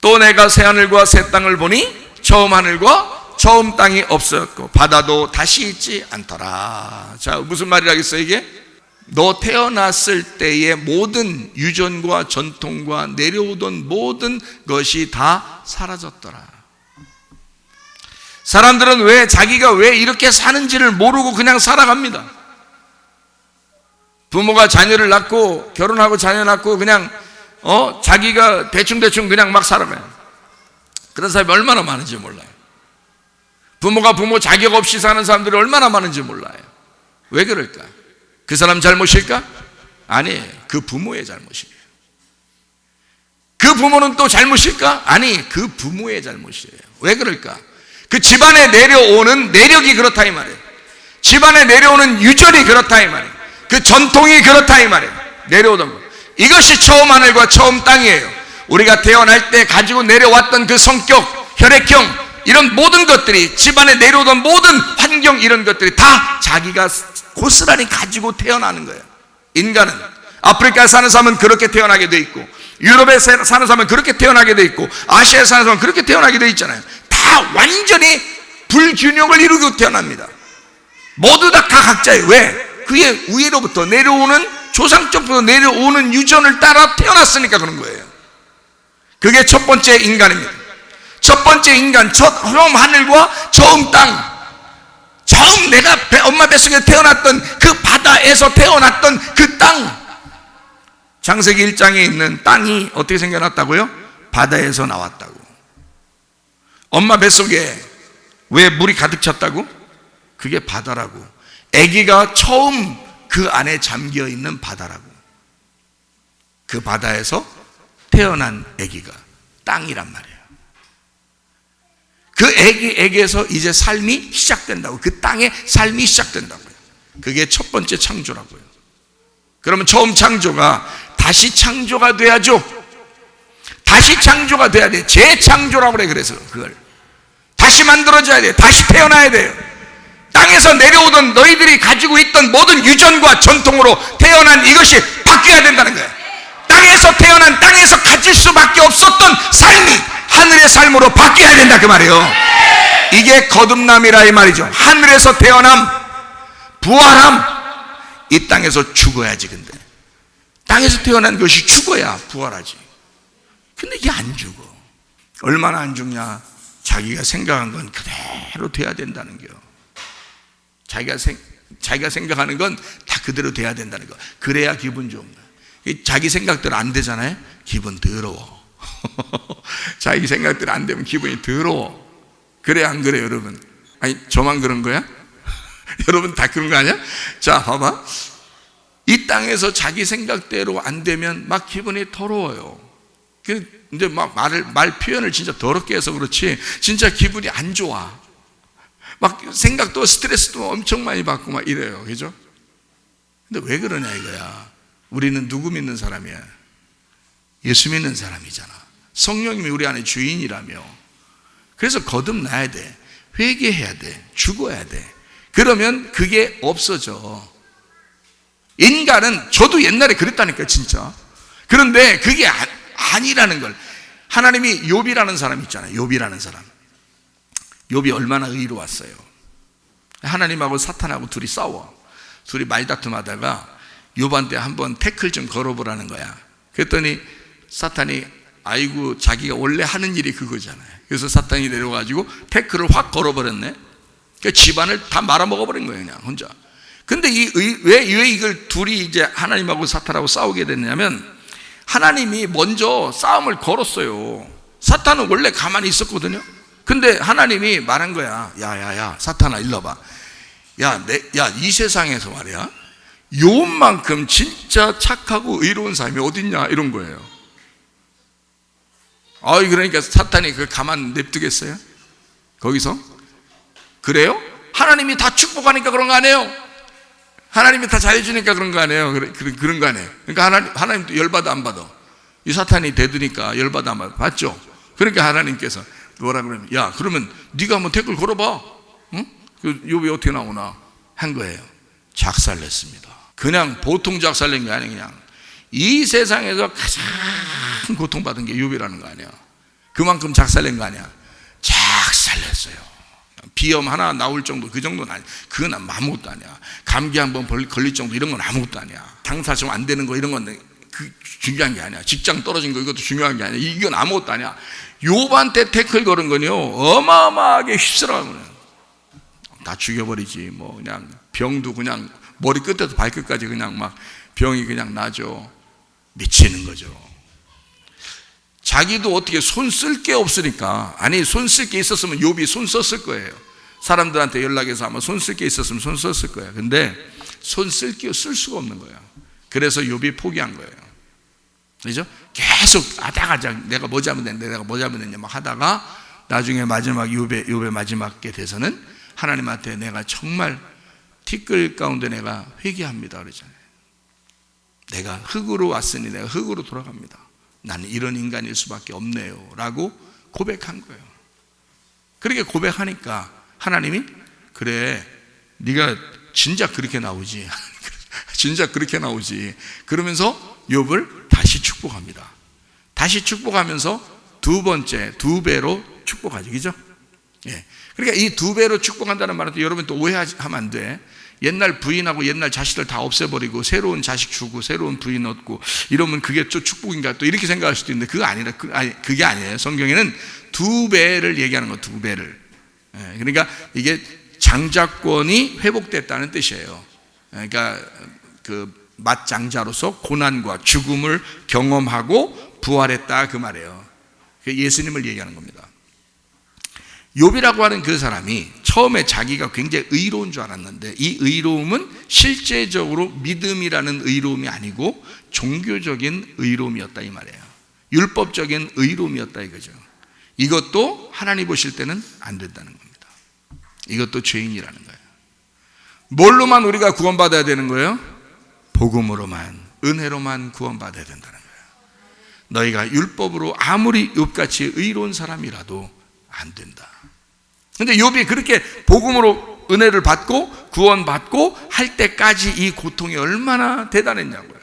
S1: 또 내가 새 하늘과 새 땅을 보니 처음 하늘과 처음 땅이 없었고 바다도 다시 있지 않더라. 자, 무슨 말이라겠어요 이게? 너 태어났을 때의 모든 유전과 전통과 내려오던 모든 것이 다 사라졌더라. 사람들은 왜 자기가 왜 이렇게 사는지를 모르고 그냥 살아갑니다. 부모가 자녀를 낳고 결혼하고 자녀 낳고 그냥 자기가 대충대충 그냥 막 살아가요. 그런 사람이 얼마나 많은지 몰라요. 부모가 부모 자격 없이 사는 사람들이 얼마나 많은지 몰라요. 왜 그럴까? 그 사람 잘못일까? 아니에요. 그 부모의 잘못이에요. 그 부모는 또 잘못일까? 아니, 그 부모의 잘못이에요. 왜 그럴까? 그 집안에 내려오는 내력이 그렇다 이 말이에요. 집안에 내려오는 유전이 그렇다 이 말이에요. 그 전통이 그렇다 이 말이에요. 내려오던 것, 이것이 처음 하늘과 처음 땅이에요. 우리가 태어날 때 가지고 내려왔던 그 성격, 혈액형, 이런 모든 것들이, 집안에 내려오던 모든 환경, 이런 것들이 다 자기가 고스란히 가지고 태어나는 거예요. 인간은 아프리카에 사는 사람은 그렇게 태어나게 돼 있고, 유럽에 사는 사람은 그렇게 태어나게 돼 있고, 아시아에 사는 사람은 그렇게 태어나게 돼 있잖아요. 다 완전히 불균형을 이루고 태어납니다. 모두 다 각자예요. 왜? 그의 위로부터 내려오는, 조상적부터 내려오는 유전을 따라 태어났으니까 그런 거예요. 그게 첫 번째 인간입니다. 첫 번째 인간, 처음 하늘과 처음 땅, 처음 내가 엄마 뱃속에 태어났던 그 바다에서 태어났던 그 땅. 창세기 1장에 있는 땅이 어떻게 생겨났다고요? 바다에서 나왔다고. 엄마 뱃속에 왜 물이 가득 찼다고? 그게 바다라고. 아기가 처음 그 안에 잠겨 있는 바다라고. 그 바다에서 태어난 아기가 땅이란 말이에요. 그 아기에게서 이제 삶이 시작된다고. 그 땅에 삶이 시작된다고요. 그게 첫 번째 창조라고요. 그러면 처음 창조가 다시 창조가 돼야죠. 다시 창조가 돼야 돼. 재창조라고 그래. 그래서 그걸 다시 만들어져야 돼. 다시 태어나야 돼요. 땅에서 내려오던 너희들이 가지고 있던 모든 유전과 전통으로 태어난 이것이 바뀌어야 된다는 거예요. 땅에서 태어난, 땅에서 가질 수밖에 없었던 삶이 하늘의 삶으로 바뀌어야 된다 그 말이에요. 이게 거듭남이라 이 말이죠. 하늘에서 태어남, 부활함. 이 땅에서 죽어야지. 근데 땅에서 태어난 것이 죽어야 부활하지. 근데 이게 안 죽어. 얼마나 안 죽냐? 자기가 생각한 건 그대로 돼야 된다는 거. 자기가 생각하는 건 다 그대로 돼야 된다는 거. 그래야 기분 좋은 거야. 자기 생각대로 안 되잖아요. 기분 더러워. 자기 생각대로 안 되면 기분이 더러워. 그래 안 그래 여러분? 아니 저만 그런 거야? 여러분 다 그런 거 아니야? 자 봐봐, 이 땅에서 자기 생각대로 안 되면 막 기분이 더러워요. 이제 막 말 표현을 진짜 더럽게 해서 그렇지 진짜 기분이 안 좋아. 막 생각도 스트레스도 엄청 많이 받고 막 이래요. 그죠? 근데 왜 그러냐 이거야. 우리는 누구 믿는 사람이야? 예수 믿는 사람이잖아. 성령님이 우리 안에 주인이라며. 그래서 거듭나야 돼. 회개해야 돼. 죽어야 돼. 그러면 그게 없어져. 인간은, 저도 옛날에 그랬다니까 진짜. 그런데 그게 아니라는 걸. 하나님이 욥이라는 사람 있잖아요. 욥이라는 사람. 욥이 얼마나 의로웠어요. 하나님하고 사탄하고 둘이 싸워. 둘이 말다툼하다가 욥한테 한번 태클 좀 걸어보라는 거야. 그랬더니 사탄이, 아이고 자기가 원래 하는 일이 그거잖아요. 그래서 사탄이 내려가지고 태클을 확 걸어버렸네. 그러니까 집안을 다 말아먹어버린 거예요 그냥 혼자. 근데 왜 이걸 둘이 이제 하나님하고 사탄하고 싸우게 됐냐면, 하나님이 먼저 싸움을 걸었어요. 사탄은 원래 가만히 있었거든요. 근데 하나님이 말한 거야. 야야야 사탄아 일로 와봐. 야 이 세상에서 말이야 욥만큼 진짜 착하고 의로운 사람이 어딨냐 이런 거예요. 그러니까 사탄이 그걸 가만 냅두겠어요? 거기서? 그래요? 하나님이 다 축복하니까 그런 거 아니에요? 하나님이 다 잘해주니까 그런 거 아니에요? 그런 거 아니에요? 그러니까 하나님도 열받아 안 받아? 이 사탄이 대드니까 열받아 안 받아? 봤죠? 그러니까 하나님께서 뭐라 그러면, 야 그러면 네가 한번 댓글 걸어봐. 응? 욥이 어떻게 나오나 한 거예요. 작살냈습니다. 그냥 보통 작살낸 게 아니에요. 그냥 이 세상에서 가장 고통받은 게 욥이라는 거 아니야. 그만큼 작살낸 거 아니야. 작살냈어요. 비염 하나 나올 정도, 그 정도는 아니야. 그건 아무것도 아니야. 감기 한번 걸릴 정도 이런 건 아무것도 아니야. 장사 좀 안 되는 거 이런 건 중요한 게 아니야. 직장 떨어진 거 이것도 중요한 게 아니야. 이건 아무것도 아니야. 욥한테 태클 걸은 건요 어마어마하게 휩쓸어가는 거예요. 다 죽여버리지. 뭐 그냥 병도 그냥 머리 끝에서 발끝까지 그냥 막 병이 그냥 나죠. 미치는 거죠. 자기도 어떻게 손 쓸 게 없으니까. 아니 손 쓸 게 있었으면 욥이 손 썼을 거예요. 사람들한테 연락해서 아마 손 쓸 게 있었으면 손 썼을 거예요. 근데 손 쓸 수가 없는 거예요. 그래서 욥이 포기한 거예요. 그죠? 계속 하다가 내가 뭐 잘못했는데 내가 뭐 잘못했냐 막 하다가 나중에 마지막 욥의 마지막 게 돼서는 하나님한테 내가 정말 티끌 가운데 내가 회개합니다 그러잖아요. 내가 흙으로 왔으니 내가 흙으로 돌아갑니다. 나는 이런 인간일 수밖에 없네요 라고 고백한 거예요. 그렇게 고백하니까 하나님이 그래 네가 진작 그렇게 나오지 진작 그렇게 나오지 그러면서 욥을 다시 축복합니다. 다시 축복하면서 두 번째 2배로 축복하죠. 그죠? 예. 그러니까 이 2배로 축복한다는 말은 또 여러분 또 오해하면 안 돼. 옛날 부인하고 옛날 자식들 다 없애버리고 새로운 자식 주고 새로운 부인 얻고 이러면 그게 또 축복인가 또 이렇게 생각할 수도 있는데 그거 아니라 그게 아니에요. 성경에는 2배를 얘기하는 거 2배를. 예. 그러니까 이게 장자권이 회복됐다는 뜻이에요. 그러니까 그 맞장자로서 고난과 죽음을 경험하고 부활했다 그 말이에요. 예수님을 얘기하는 겁니다. 욥이라고 하는 그 사람이 처음에 자기가 굉장히 의로운 줄 알았는데 이 의로움은 실제적으로 믿음이라는 의로움이 아니고 종교적인 의로움이었다 이 말이에요. 율법적인 의로움이었다 이거죠. 이것도 하나님 보실 때는 안 된다는 겁니다. 이것도 죄인이라는 거예요. 뭘로만 우리가 구원받아야 되는 거예요? 복음으로만, 은혜로만 구원받아야 된다는 거예요. 너희가 율법으로 아무리 욥같이 의로운 사람이라도 안 된다. 근데 욥이 그렇게 복음으로 은혜를 받고 구원받고 할 때까지 이 고통이 얼마나 대단했냐고요.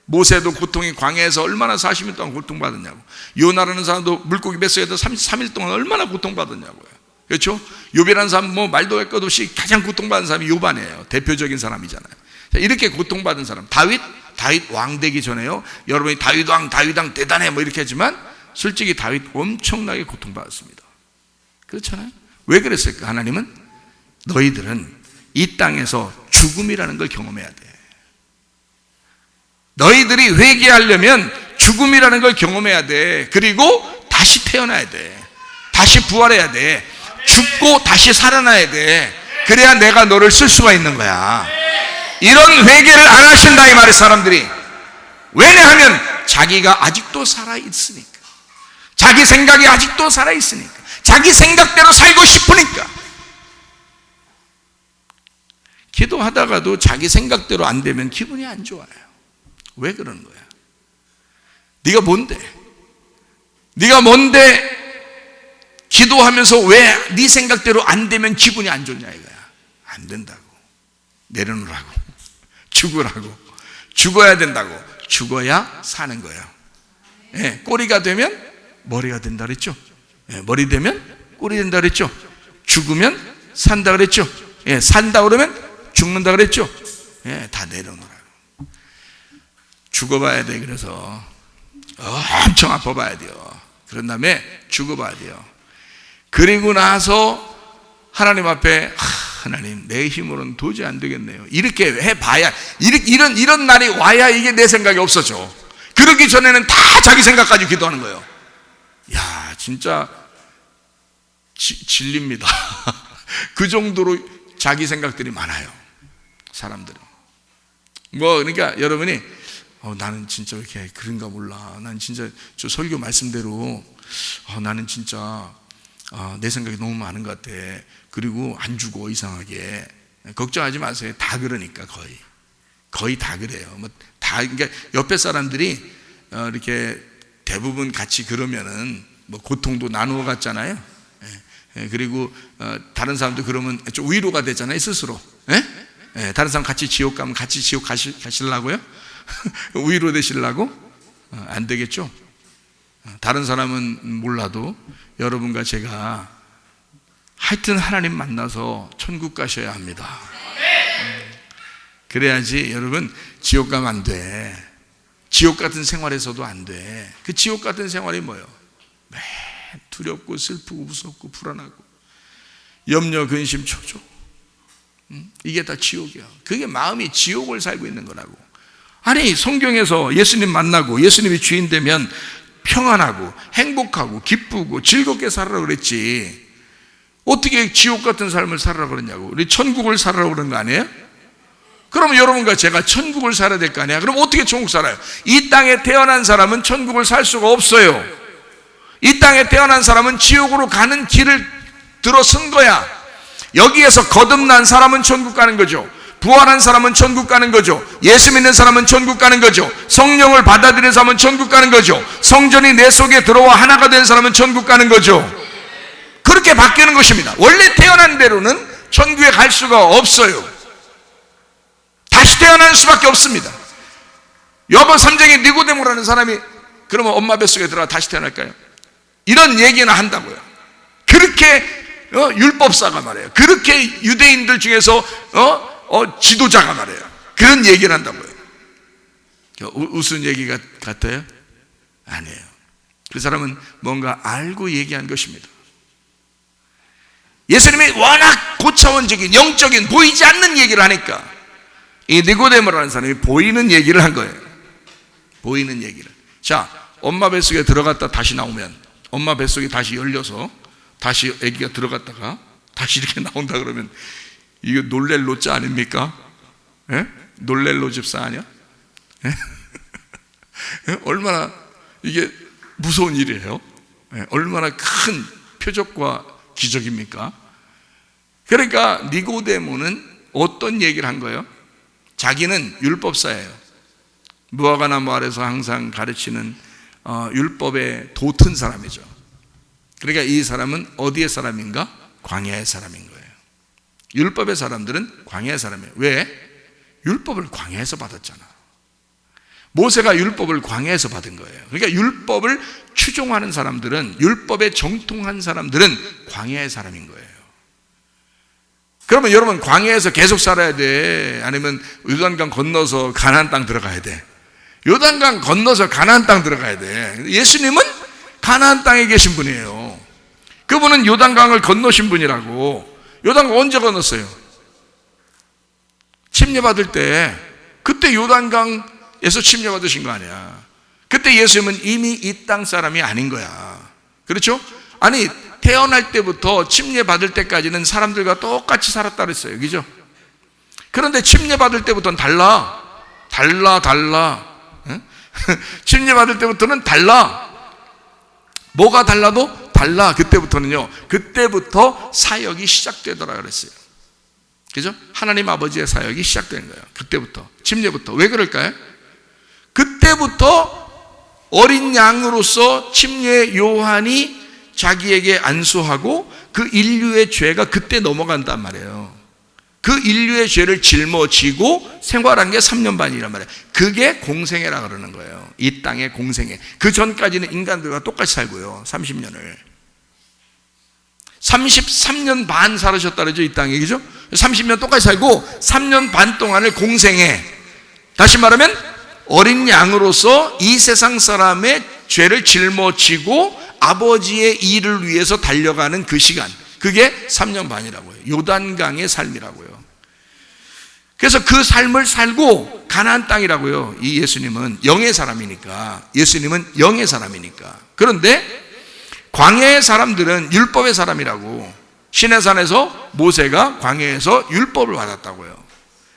S1: 모세도 고통이 광야에서 얼마나 40일 동안 고통받았냐고. 요나라는 사람도 물고기 뱃속에서 33일 동안 얼마나 고통받았냐고요. 그렇죠? 욥이라는 사람 뭐 말도 할 것 없이 가장 고통받은 사람이 욥아니에요. 대표적인 사람이잖아요. 이렇게 고통받은 사람, 다윗 왕 되기 전에요. 여러분이 다윗 왕 대단해 뭐 이렇게 하지만 솔직히 다윗 엄청나게 고통받았습니다. 그렇잖아요. 왜 그랬을까? 하나님은 너희들은 이 땅에서 죽음이라는 걸 경험해야 돼. 너희들이 회개하려면 죽음이라는 걸 경험해야 돼. 그리고 다시 태어나야 돼. 다시 부활해야 돼. 죽고 다시 살아나야 돼. 그래야 내가 너를 쓸 수가 있는 거야. 이런 회개를 안 하신다 이 말이에요. 사람들이. 왜냐하면 자기가 아직도 살아있으니까. 자기 생각이 아직도 살아있으니까. 자기 생각대로 살고 싶으니까. 기도하다가도 자기 생각대로 안 되면 기분이 안 좋아요. 왜 그러는 거야? 네가 뭔데? 기도하면서 왜 네 생각대로 안 되면 기분이 안 좋냐 이거야. 안 된다고. 내려놓으라고. 죽으라고. 죽어야 된다고. 죽어야 사는 거예요. 예, 꼬리가 되면 머리가 된다 그랬죠. 예, 머리 되면 꼬리 된다 그랬죠. 죽으면 산다 그랬죠. 예, 산다 그러면 죽는다 그랬죠. 예, 다 내려놓으라고. 죽어봐야 돼. 그래서 엄청 아파봐야 돼요. 그런 다음에 죽어봐야 돼요. 그리고 나서 하나님 앞에 하나님 내 힘으로는 도저히 안 되겠네요. 이렇게 해봐야 이런 날이 와야 이게 내 생각이 없어져. 그러기 전에는 다 자기 생각 가지고 기도하는 거예요. 야 진짜 질립니다. 그 정도로 자기 생각들이 많아요. 사람들은. 그러니까 여러분이 나는 진짜 왜 이렇게 그런가 몰라. 난 진짜 저 설교 말씀대로 나는 진짜 내 생각이 너무 많은 것 같아. 그리고 안 죽어 이상하게. 걱정하지 마세요. 다 그러니까 거의 다 그래요. 그러니까 옆에 사람들이 이렇게 대부분 같이 그러면은 고통도 나누어 갔잖아요. 그리고 다른 사람도 그러면 좀 위로가 되잖아요 스스로. 다른 사람 같이 지옥 가면 같이 지옥 가시려고요? 위로 되시려고? 안 되겠죠? 다른 사람은 몰라도 여러분과 제가 하여튼 하나님 만나서 천국 가셔야 합니다. 그래야지 여러분 지옥 가면 안 돼. 지옥 같은 생활에서도 안 돼. 그 지옥 같은 생활이 뭐예요? 매일 두렵고 슬프고 무섭고 불안하고 염려 근심 초조. 이게 다 지옥이야. 그게 마음이 지옥을 살고 있는 거라고. 아니 성경에서 예수님 만나고 예수님이 주인 되면 평안하고 행복하고 기쁘고 즐겁게 살아라고 그랬지. 어떻게 지옥 같은 삶을 살아라고 그러냐고. 우리 천국을 살아라고 그런 거 아니에요? 그럼 여러분과 제가 천국을 살아야 될 거 아니야? 그럼 어떻게 천국 살아요? 이 땅에 태어난 사람은 천국을 살 수가 없어요. 이 땅에 태어난 사람은 지옥으로 가는 길을 들어선 거야. 여기에서 거듭난 사람은 천국 가는 거죠. 부활한 사람은 천국 가는 거죠. 예수 믿는 사람은 천국 가는 거죠. 성령을 받아들인 사람은 천국 가는 거죠. 성전이 내 속에 들어와 하나가 된 사람은 천국 가는 거죠. 그렇게 바뀌는 것입니다. 원래 태어난 대로는 천국에 갈 수가 없어요. 다시 태어날 수밖에 없습니다. 여보 3장에 니고데모라는 사람이 그러면 엄마 뱃속에 들어가 다시 태어날까요? 이런 얘기나 한다고요. 그렇게 율법사가 말해요. 그렇게 유대인들 중에서 지도자가 말해요. 그런 얘기를 한다고요. 웃은 얘기 같아요? 아니에요. 그 사람은 뭔가 알고 얘기한 것입니다. 예수님이 워낙 고차원적인 영적인 보이지 않는 얘기를 하니까 이 니고데모라는 사람이 보이는 얘기를 한 거예요. 보이는 얘기를. 자, 엄마 뱃속에 들어갔다 다시 나오면 엄마 뱃속이 다시 열려서 다시 아기가 들어갔다가 다시 이렇게 나온다 그러면 이거 놀랄 노자 아닙니까? 예? 놀랄 노집사 아니야? 예? 얼마나 이게 무서운 일이에요. 예? 얼마나 큰 표적과 기적입니까? 그러니까 니고데모는 어떤 얘기를 한 거예요? 자기는 율법사예요. 무화과나무 아래서 항상 가르치는 율법에 도튼 사람이죠. 그러니까 이 사람은 어디의 사람인가? 광야의 사람인 거예요. 율법의 사람들은 광야의 사람이에요. 왜? 율법을 광야에서 받았잖아. 모세가 율법을 광야에서 받은 거예요. 그러니까 율법을 추종하는 사람들은, 율법에 정통한 사람들은 광야의 사람인 거예요. 그러면 여러분, 광야에서 계속 살아야 돼? 아니면 요단강 건너서 가나안 땅 들어가야 돼? 요단강 건너서 가나안 땅 들어가야 돼. 예수님은 가나안 땅에 계신 분이에요. 그분은 요단강을 건너신 분이라고. 요단강 언제 건넜어요? 침례받을 때, 그때 요단강에서 침례받으신 거 아니야. 그때 예수님은 이미 이 땅 사람이 아닌 거야. 그렇죠? 아니, 태어날 때부터 침례받을 때까지는 사람들과 똑같이 살았다 그랬어요. 그죠? 그런데 침례받을 때부터는 달라. 응? 침례받을 때부터는 달라. 뭐가 달라도 달라. 그때부터는요, 그때부터 사역이 시작되더라 그랬어요. 그죠? 하나님 아버지의 사역이 시작되는 거예요. 그때부터, 침례부터. 왜 그럴까요? 그때부터 어린 양으로서 침례 요한이 자기에게 안수하고 그 인류의 죄가 그때 넘어간단 말이에요. 그 인류의 죄를 짊어지고 생활한 게 3년 반이란 말이에요. 그게 공생애라 그러는 거예요. 이 땅의 공생애. 그 전까지는 인간들과 똑같이 살고요. 30년을 33년 반 살으셨다 그러죠. 이 땅에. 그죠? 30년 똑같이 살고 3년 반 동안을 공생애. 다시 말하면 어린 양으로서 이 세상 사람의 죄를 짊어지고 아버지의 일을 위해서 달려가는 그 시간, 그게 3년 반이라고요. 요단강의 삶이라고요. 그래서 그 삶을 살고 가나안 땅이라고요. 이 예수님은 영의 사람이니까. 예수님은 영의 사람이니까. 그런데 광야의 사람들은 율법의 사람이라고. 시내산에서 모세가 광야에서 율법을 받았다고요.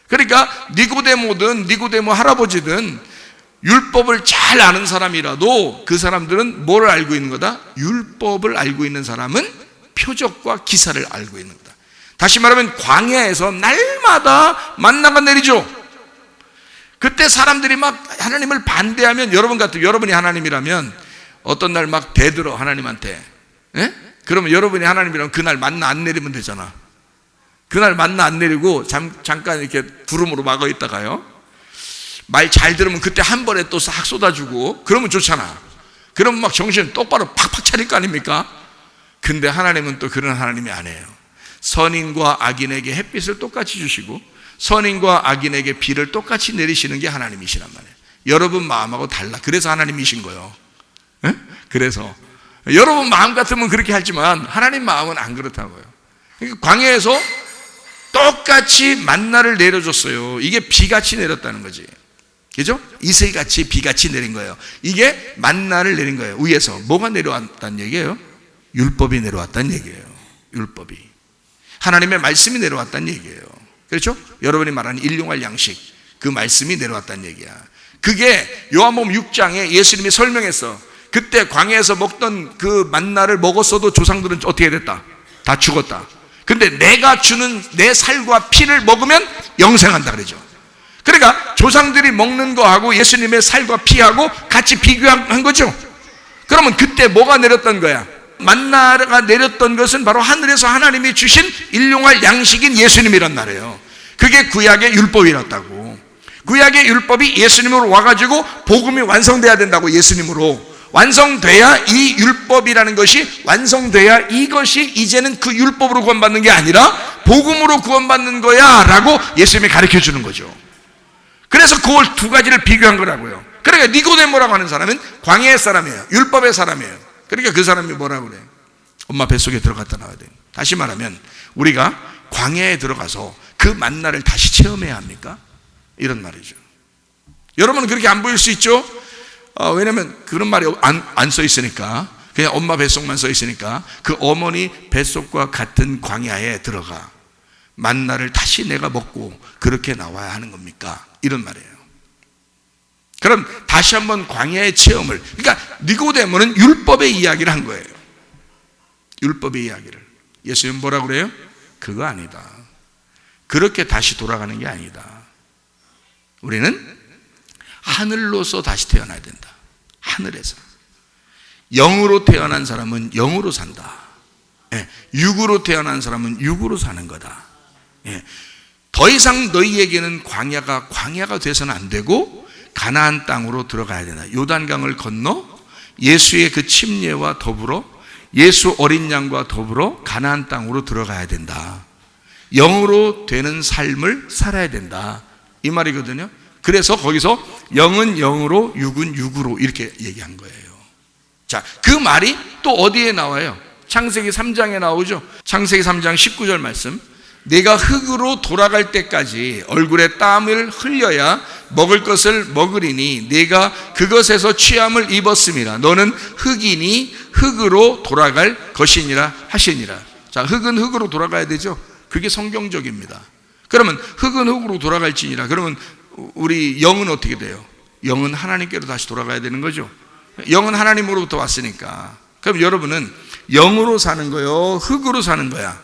S1: 그러니까 니고데모 할아버지든 율법을 잘 아는 사람이라도 그 사람들은 뭘 알고 있는 거다? 율법을 알고 있는 사람은 표적과 기사를 알고 있는 거다. 다시 말하면 광야에서 날마다 만나가 내리죠. 그때 사람들이 막 하나님을 반대하면, 여러분이 하나님이라면 어떤 날 막 대들어 하나님한테. 예? 그러면 여러분이 하나님이라면 그날 만나 안 내리면 되잖아. 그날 만나 안 내리고 잠깐 이렇게 두름으로 막아 있다가요, 말 잘 들으면 그때 한 번에 또 싹 쏟아주고 그러면 좋잖아. 그러면 막 정신 똑바로 팍팍 차릴 거 아닙니까? 근데 하나님은 또 그런 하나님이 아니에요. 선인과 악인에게 햇빛을 똑같이 주시고 선인과 악인에게 비를 똑같이 내리시는 게 하나님이시란 말이에요. 여러분 마음하고 달라. 그래서 하나님이신 거예요. 에? 그래서 여러분 마음 같으면 그렇게 하지만 하나님 마음은 안 그렇다고요. 그러니까 광야에서 똑같이 만나를 내려줬어요. 이게 비같이 내렸다는 거지. 그죠? 이슬같이 비같이 내린 거예요. 이게 만나를 내린 거예요. 위에서 뭐가 내려왔다는 얘기예요? 율법이 내려왔다는 얘기예요. 율법이, 하나님의 말씀이 내려왔다는 얘기예요. 그렇죠? 여러분이 말하는 일용할 양식, 그 말씀이 내려왔다는 얘기야. 그게 요한복음 6장에 예수님이 설명했어. 그때 광야에서 먹던 그 만나를 먹었어도 조상들은 어떻게 됐다? 다 죽었다. 근데 내가 주는 내 살과 피를 먹으면 영생한다 그러죠. 그러니까 조상들이 먹는 거하고 예수님의 살과 피하고 같이 비교한 거죠. 그러면 그때 뭐가 내렸던 거야? 만나가 내렸던 것은 바로 하늘에서 하나님이 주신 일용할 양식인 예수님이란 말이에요. 그게 구약의 율법이었다고. 구약의 율법이 예수님으로 와가지고 복음이 완성돼야 된다고. 예수님으로 완성돼야 이 율법이라는 것이 완성돼야 이것이 이제는 그 율법으로 구원받는 게 아니라 복음으로 구원받는 거야 라고 예수님이 가르쳐 주는 거죠. 그래서 그걸 두 가지를 비교한 거라고요. 그러니까 니고데모라고 하는 사람은 광야의 사람이에요. 율법의 사람이에요. 그러니까 그 사람이 뭐라고 그래요? 엄마 뱃속에 들어갔다 나와야 돼요. 다시 말하면 우리가 광야에 들어가서 그 만나를 다시 체험해야 합니까? 이런 말이죠. 여러분은 그렇게 안 보일 수 있죠? 왜냐면 그런 말이 안 써 있으니까, 그냥 엄마 뱃속만 써 있으니까. 그 어머니 뱃속과 같은 광야에 들어가 만나를 다시 내가 먹고 그렇게 나와야 하는 겁니까? 이런 말이에요. 그럼 다시 한번 광야의 체험을, 그러니까 니고데모는 율법의 이야기를 한 거예요. 율법의 이야기를. 예수님은 뭐라고 그래요? 그거 아니다. 그렇게 다시 돌아가는 게 아니다. 우리는 하늘로서 다시 태어나야 된다. 하늘에서. 영으로 태어난 사람은 영으로 산다. 육으로 태어난 사람은 육으로 사는 거다. 예. 더 이상 너희에게는 광야가 돼서는 안 되고 가나안 땅으로 들어가야 된다. 요단강을 건너 예수의 그 침례와 더불어 예수 어린 양과 더불어 가나안 땅으로 들어가야 된다. 영으로 되는 삶을 살아야 된다, 이 말이거든요. 그래서 거기서 영은 영으로 육은 육으로 이렇게 얘기한 거예요. 자, 그 말이 또 어디에 나와요? 창세기 3장에 나오죠. 창세기 3장 19절 말씀. 내가 흙으로 돌아갈 때까지 얼굴에 땀을 흘려야 먹을 것을 먹으리니 내가 그것에서 취함을 입었음이라. 너는 흙이니 흙으로 돌아갈 것이니라 하시니라. 자, 흙은 흙으로 돌아가야 되죠. 그게 성경적입니다. 그러면 흙은 흙으로 돌아갈지니라. 그러면 우리 영은 어떻게 돼요? 영은 하나님께로 다시 돌아가야 되는 거죠. 영은 하나님으로부터 왔으니까. 그럼 여러분은 영으로 사는 거요, 흙으로 사는 거야?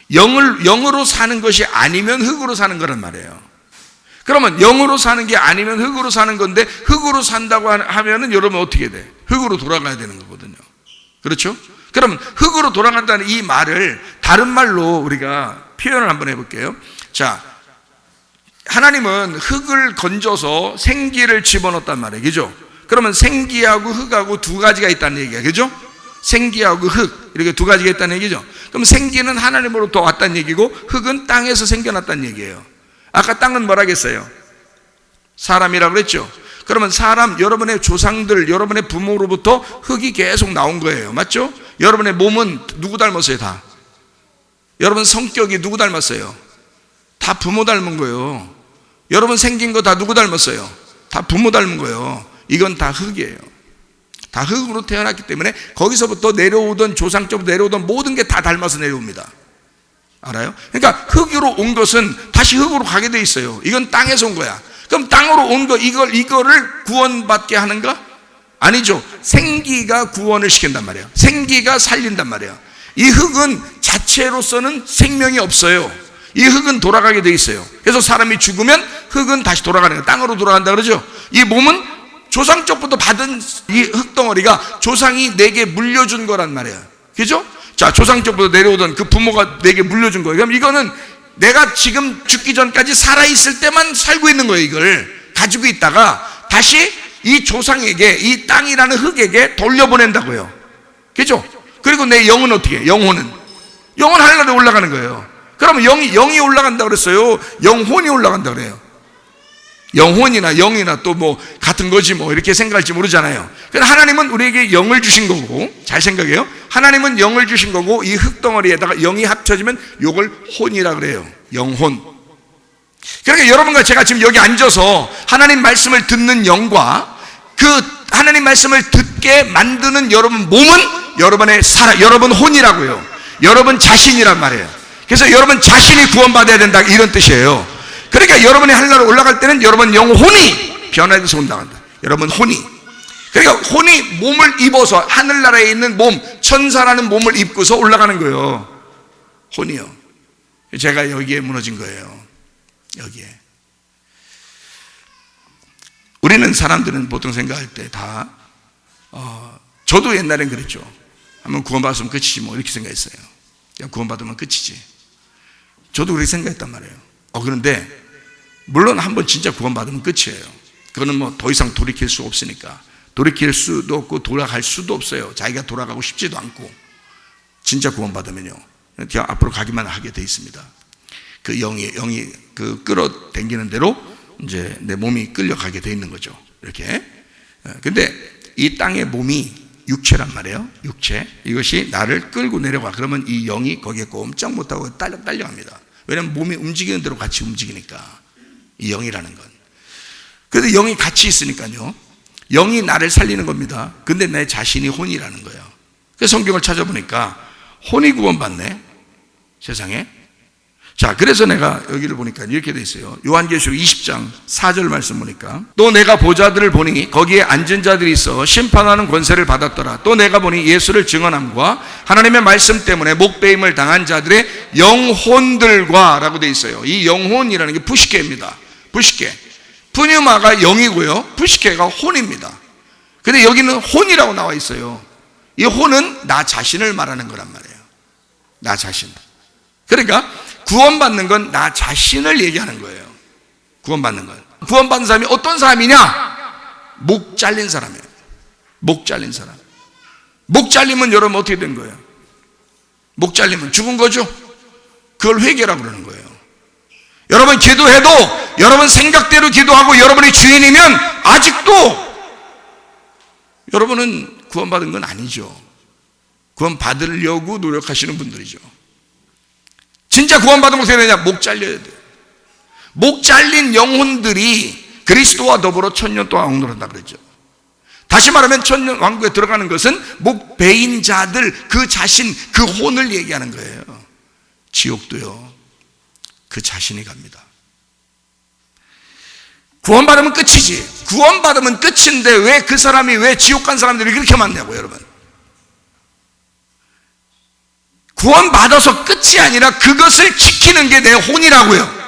S1: 영으로 사는 것이 아니면 흙으로 사는 거란 말이에요. 그러면 영으로 사는 게 아니면 흙으로 사는 건데, 흙으로 산다고 하면은 여러분 어떻게 돼? 흙으로 돌아가야 되는 거거든요. 그렇죠? 그러면 흙으로 돌아간다는 이 말을 다른 말로 우리가 표현을 한번 해볼게요. 자, 하나님은 흙을 건져서 생기를 집어넣었단 말이에요. 그죠? 그러면 생기하고 흙하고 두 가지가 있다는 얘기야. 그죠? 생기하고 흙, 이렇게 두 가지가 있다는 얘기죠. 그럼 생기는 하나님으로부터 왔다는 얘기고 흙은 땅에서 생겨났다는 얘기예요. 아까 땅은 뭐라겠어요? 사람이라고 그랬죠. 그러면 사람, 여러분의 조상들, 여러분의 부모로부터 흙이 계속 나온 거예요. 맞죠? 여러분의 몸은 누구 닮았어요? 다. 여러분 성격이 누구 닮았어요? 다 부모 닮은 거예요. 여러분 생긴 거 다 누구 닮았어요? 다 부모 닮은 거예요. 이건 다 흙이에요. 다 흙으로 태어났기 때문에 거기서부터 내려오던, 조상 쪽으로 내려오던 모든 게 다 닮아서 내려옵니다. 알아요? 그러니까 흙으로 온 것은 다시 흙으로 가게 돼 있어요. 이건 땅에서 온 거야. 그럼 땅으로 온 거, 이거를 구원받게 하는가? 아니죠. 생기가 구원을 시킨단 말이에요. 생기가 살린단 말이에요. 이 흙은 자체로서는 생명이 없어요. 이 흙은 돌아가게 돼 있어요. 그래서 사람이 죽으면 흙은 다시 돌아가는 거예요. 땅으로 돌아간다 그러죠. 이 몸은 조상 쪽부터 받은 이 흙덩어리가 조상이 내게 물려준 거란 말이에요. 그죠? 자, 조상 쪽부터 내려오던 그 부모가 내게 물려준 거예요. 그럼 이거는 내가 지금 죽기 전까지 살아있을 때만 살고 있는 거예요. 이걸 가지고 있다가 다시 이 조상에게, 이 땅이라는 흙에게 돌려보낸다고요. 그죠? 그리고 내 영은 어떻게 해요? 영혼은 하늘나라에 올라가는 거예요. 그러면 영이 올라간다 그랬어요? 영혼이 올라간다 그래요. 영혼이나 영이나 또 뭐 같은 거지 뭐 이렇게 생각할지 모르잖아요. 그러나 하나님은 우리에게 영을 주신 거고, 잘 생각해요. 하나님은 영을 주신 거고, 이 흙덩어리에다가 영이 합쳐지면 이걸 혼이라 그래요. 영혼. 그러니까 여러분과 제가 지금 여기 앉아서 하나님 말씀을 듣는 영과 그 하나님 말씀을 듣게 만드는 여러분 몸은 여러분의 여러분 혼이라고요. 여러분 자신이란 말이에요. 그래서 여러분 자신이 구원받아야 된다, 이런 뜻이에요. 그러니까 여러분이 하늘나라로 올라갈 때는 여러분 영혼이 변화돼서 온다간다. 여러분 혼이. 그러니까 혼이 몸을 입어서 하늘나라에 있는 몸, 천사라는 몸을 입고서 올라가는 거예요. 혼이요. 제가 여기에 무너진 거예요. 여기에. 우리는 사람들은 보통 생각할 때 다 저도 옛날엔 그랬죠. 한번 구원받았으면 끝이지 뭐 이렇게 생각했어요. 그냥 구원받으면 끝이지. 저도 그렇게 생각했단 말이에요. 그런데 물론 한번 진짜 구원받으면 끝이에요. 그거는 뭐 더 이상 돌이킬 수 없으니까. 돌이킬 수도 없고 돌아갈 수도 없어요. 자기가 돌아가고 싶지도 않고. 진짜 구원받으면요, 그냥 앞으로 가기만 하게 돼 있습니다. 그 영이 그 끌어당기는 대로 이제 내 몸이 끌려가게 돼 있는 거죠. 이렇게. 근데 이 땅의 몸이 육체란 말이에요. 육체. 이것이 나를 끌고 내려가. 그러면 이 영이 거기에 꼼짝 못하고 딸려갑니다. 왜냐하면 몸이 움직이는 대로 같이 움직이니까. 이 영이라는 건. 그래서 영이 같이 있으니까요. 영이 나를 살리는 겁니다. 근데 내 자신이 혼이라는 거예요. 그래서 성경을 찾아보니까 혼이 구원받네, 세상에. 자, 그래서 내가 여기를 보니까 이렇게 돼 있어요. 요한계시록 20장 4절 말씀 보니까, 또 내가 보좌들을 보니 거기에 앉은 자들이 있어 심판하는 권세를 받았더라. 또 내가 보니 예수를 증언함과 하나님의 말씀 때문에 목배임을 당한 자들의 영혼들과 라고 돼 있어요. 이 영혼이라는 게 푸시케입니다. 푸시케. 푸뉴마가 영이고요, 푸시케가 혼입니다. 근데 여기는 혼이라고 나와 있어요. 이 혼은 나 자신을 말하는 거란 말이에요. 나 자신. 그러니까 구원받는 건 나 자신을 얘기하는 거예요. 구원받는 건. 구원받는 사람이 어떤 사람이냐? 목 잘린 사람이에요. 목 잘린 사람. 목 잘리면 여러분 어떻게 된 거예요? 목 잘리면 죽은 거죠? 그걸 회개라고 그러는 거예요. 여러분 기도해도 여러분 생각대로 기도하고 여러분이 주인이면 아직도 여러분은 구원받은 건 아니죠. 구원받으려고 노력하시는 분들이죠. 진짜 구원받으면 어떻게 되냐? 목 잘려야 돼요. 목 잘린 영혼들이 그리스도와 더불어 1000년 동안 왕노릇한다 그랬죠. 다시 말하면 천년 왕국에 들어가는 것은 목 베인 자들 그 자신 그 혼을 얘기하는 거예요. 지옥도요 그 자신이 갑니다. 구원받으면 끝이지. 구원받으면 끝인데 왜 그 사람이 왜 지옥 간 사람들이 그렇게 많냐고 여러분. 구원받아서 끝이 아니라 그것을 지키는 게 내 혼이라고요.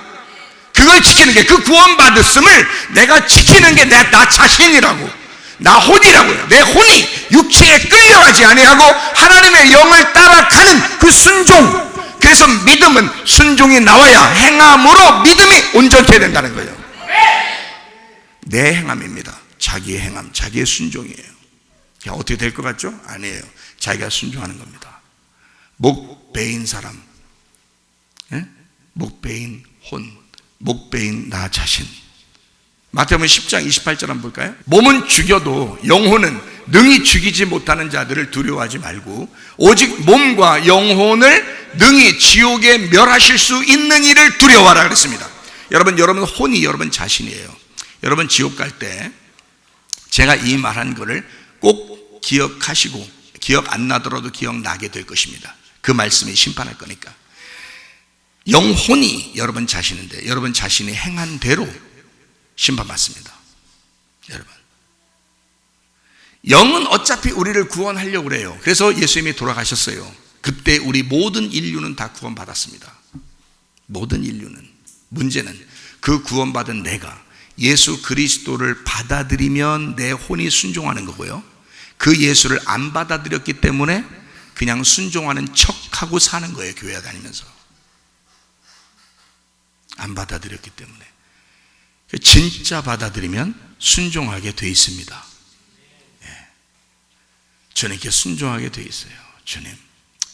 S1: 그걸 지키는 게, 그 구원받았음을 내가 지키는 게 나 자신이라고, 나 혼이라고요. 내 혼이 육체에 끌려가지 아니하고 하나님의 영을 따라가는 그 순종. 그래서 믿음은 순종이 나와야 행함으로 믿음이 온전케 된다는 거예요. 내 행함입니다. 자기의 행함, 자기의 순종이에요. 어떻게 될 것 같죠? 아니에요. 자기가 순종하는 겁니다. 목 베인 사람, 목 베인 혼, 목 베인 나 자신. 마태복음 10장 28절 한번 볼까요? 몸은 죽여도 영혼은 능히 죽이지 못하는 자들을 두려워하지 말고 오직 몸과 영혼을 능히 지옥에 멸하실 수 있는 이를 두려워하라 그랬습니다. 여러분 혼이 여러분 자신이에요. 여러분 지옥 갈 때 제가 이 말한 거를 꼭 기억하시고 기억 안 나더라도 기억나게 될 것입니다. 그 말씀이 심판할 거니까. 영혼이 여러분 자신인데 여러분 자신이 행한 대로 심판받습니다. 여러분 영은 어차피 우리를 구원하려고 그래요. 그래서 예수님이 돌아가셨어요. 그때 우리 모든 인류는 다 구원받았습니다. 모든 인류는. 문제는 그 구원받은 내가 예수 그리스도를 받아들이면 내 혼이 순종하는 거고요, 그 예수를 안 받아들였기 때문에 그냥 순종하는 척하고 사는 거예요. 교회 다니면서 안 받아들였기 때문에. 진짜 받아들이면 순종하게 돼 있습니다. 주님께 순종하게 돼 있어요.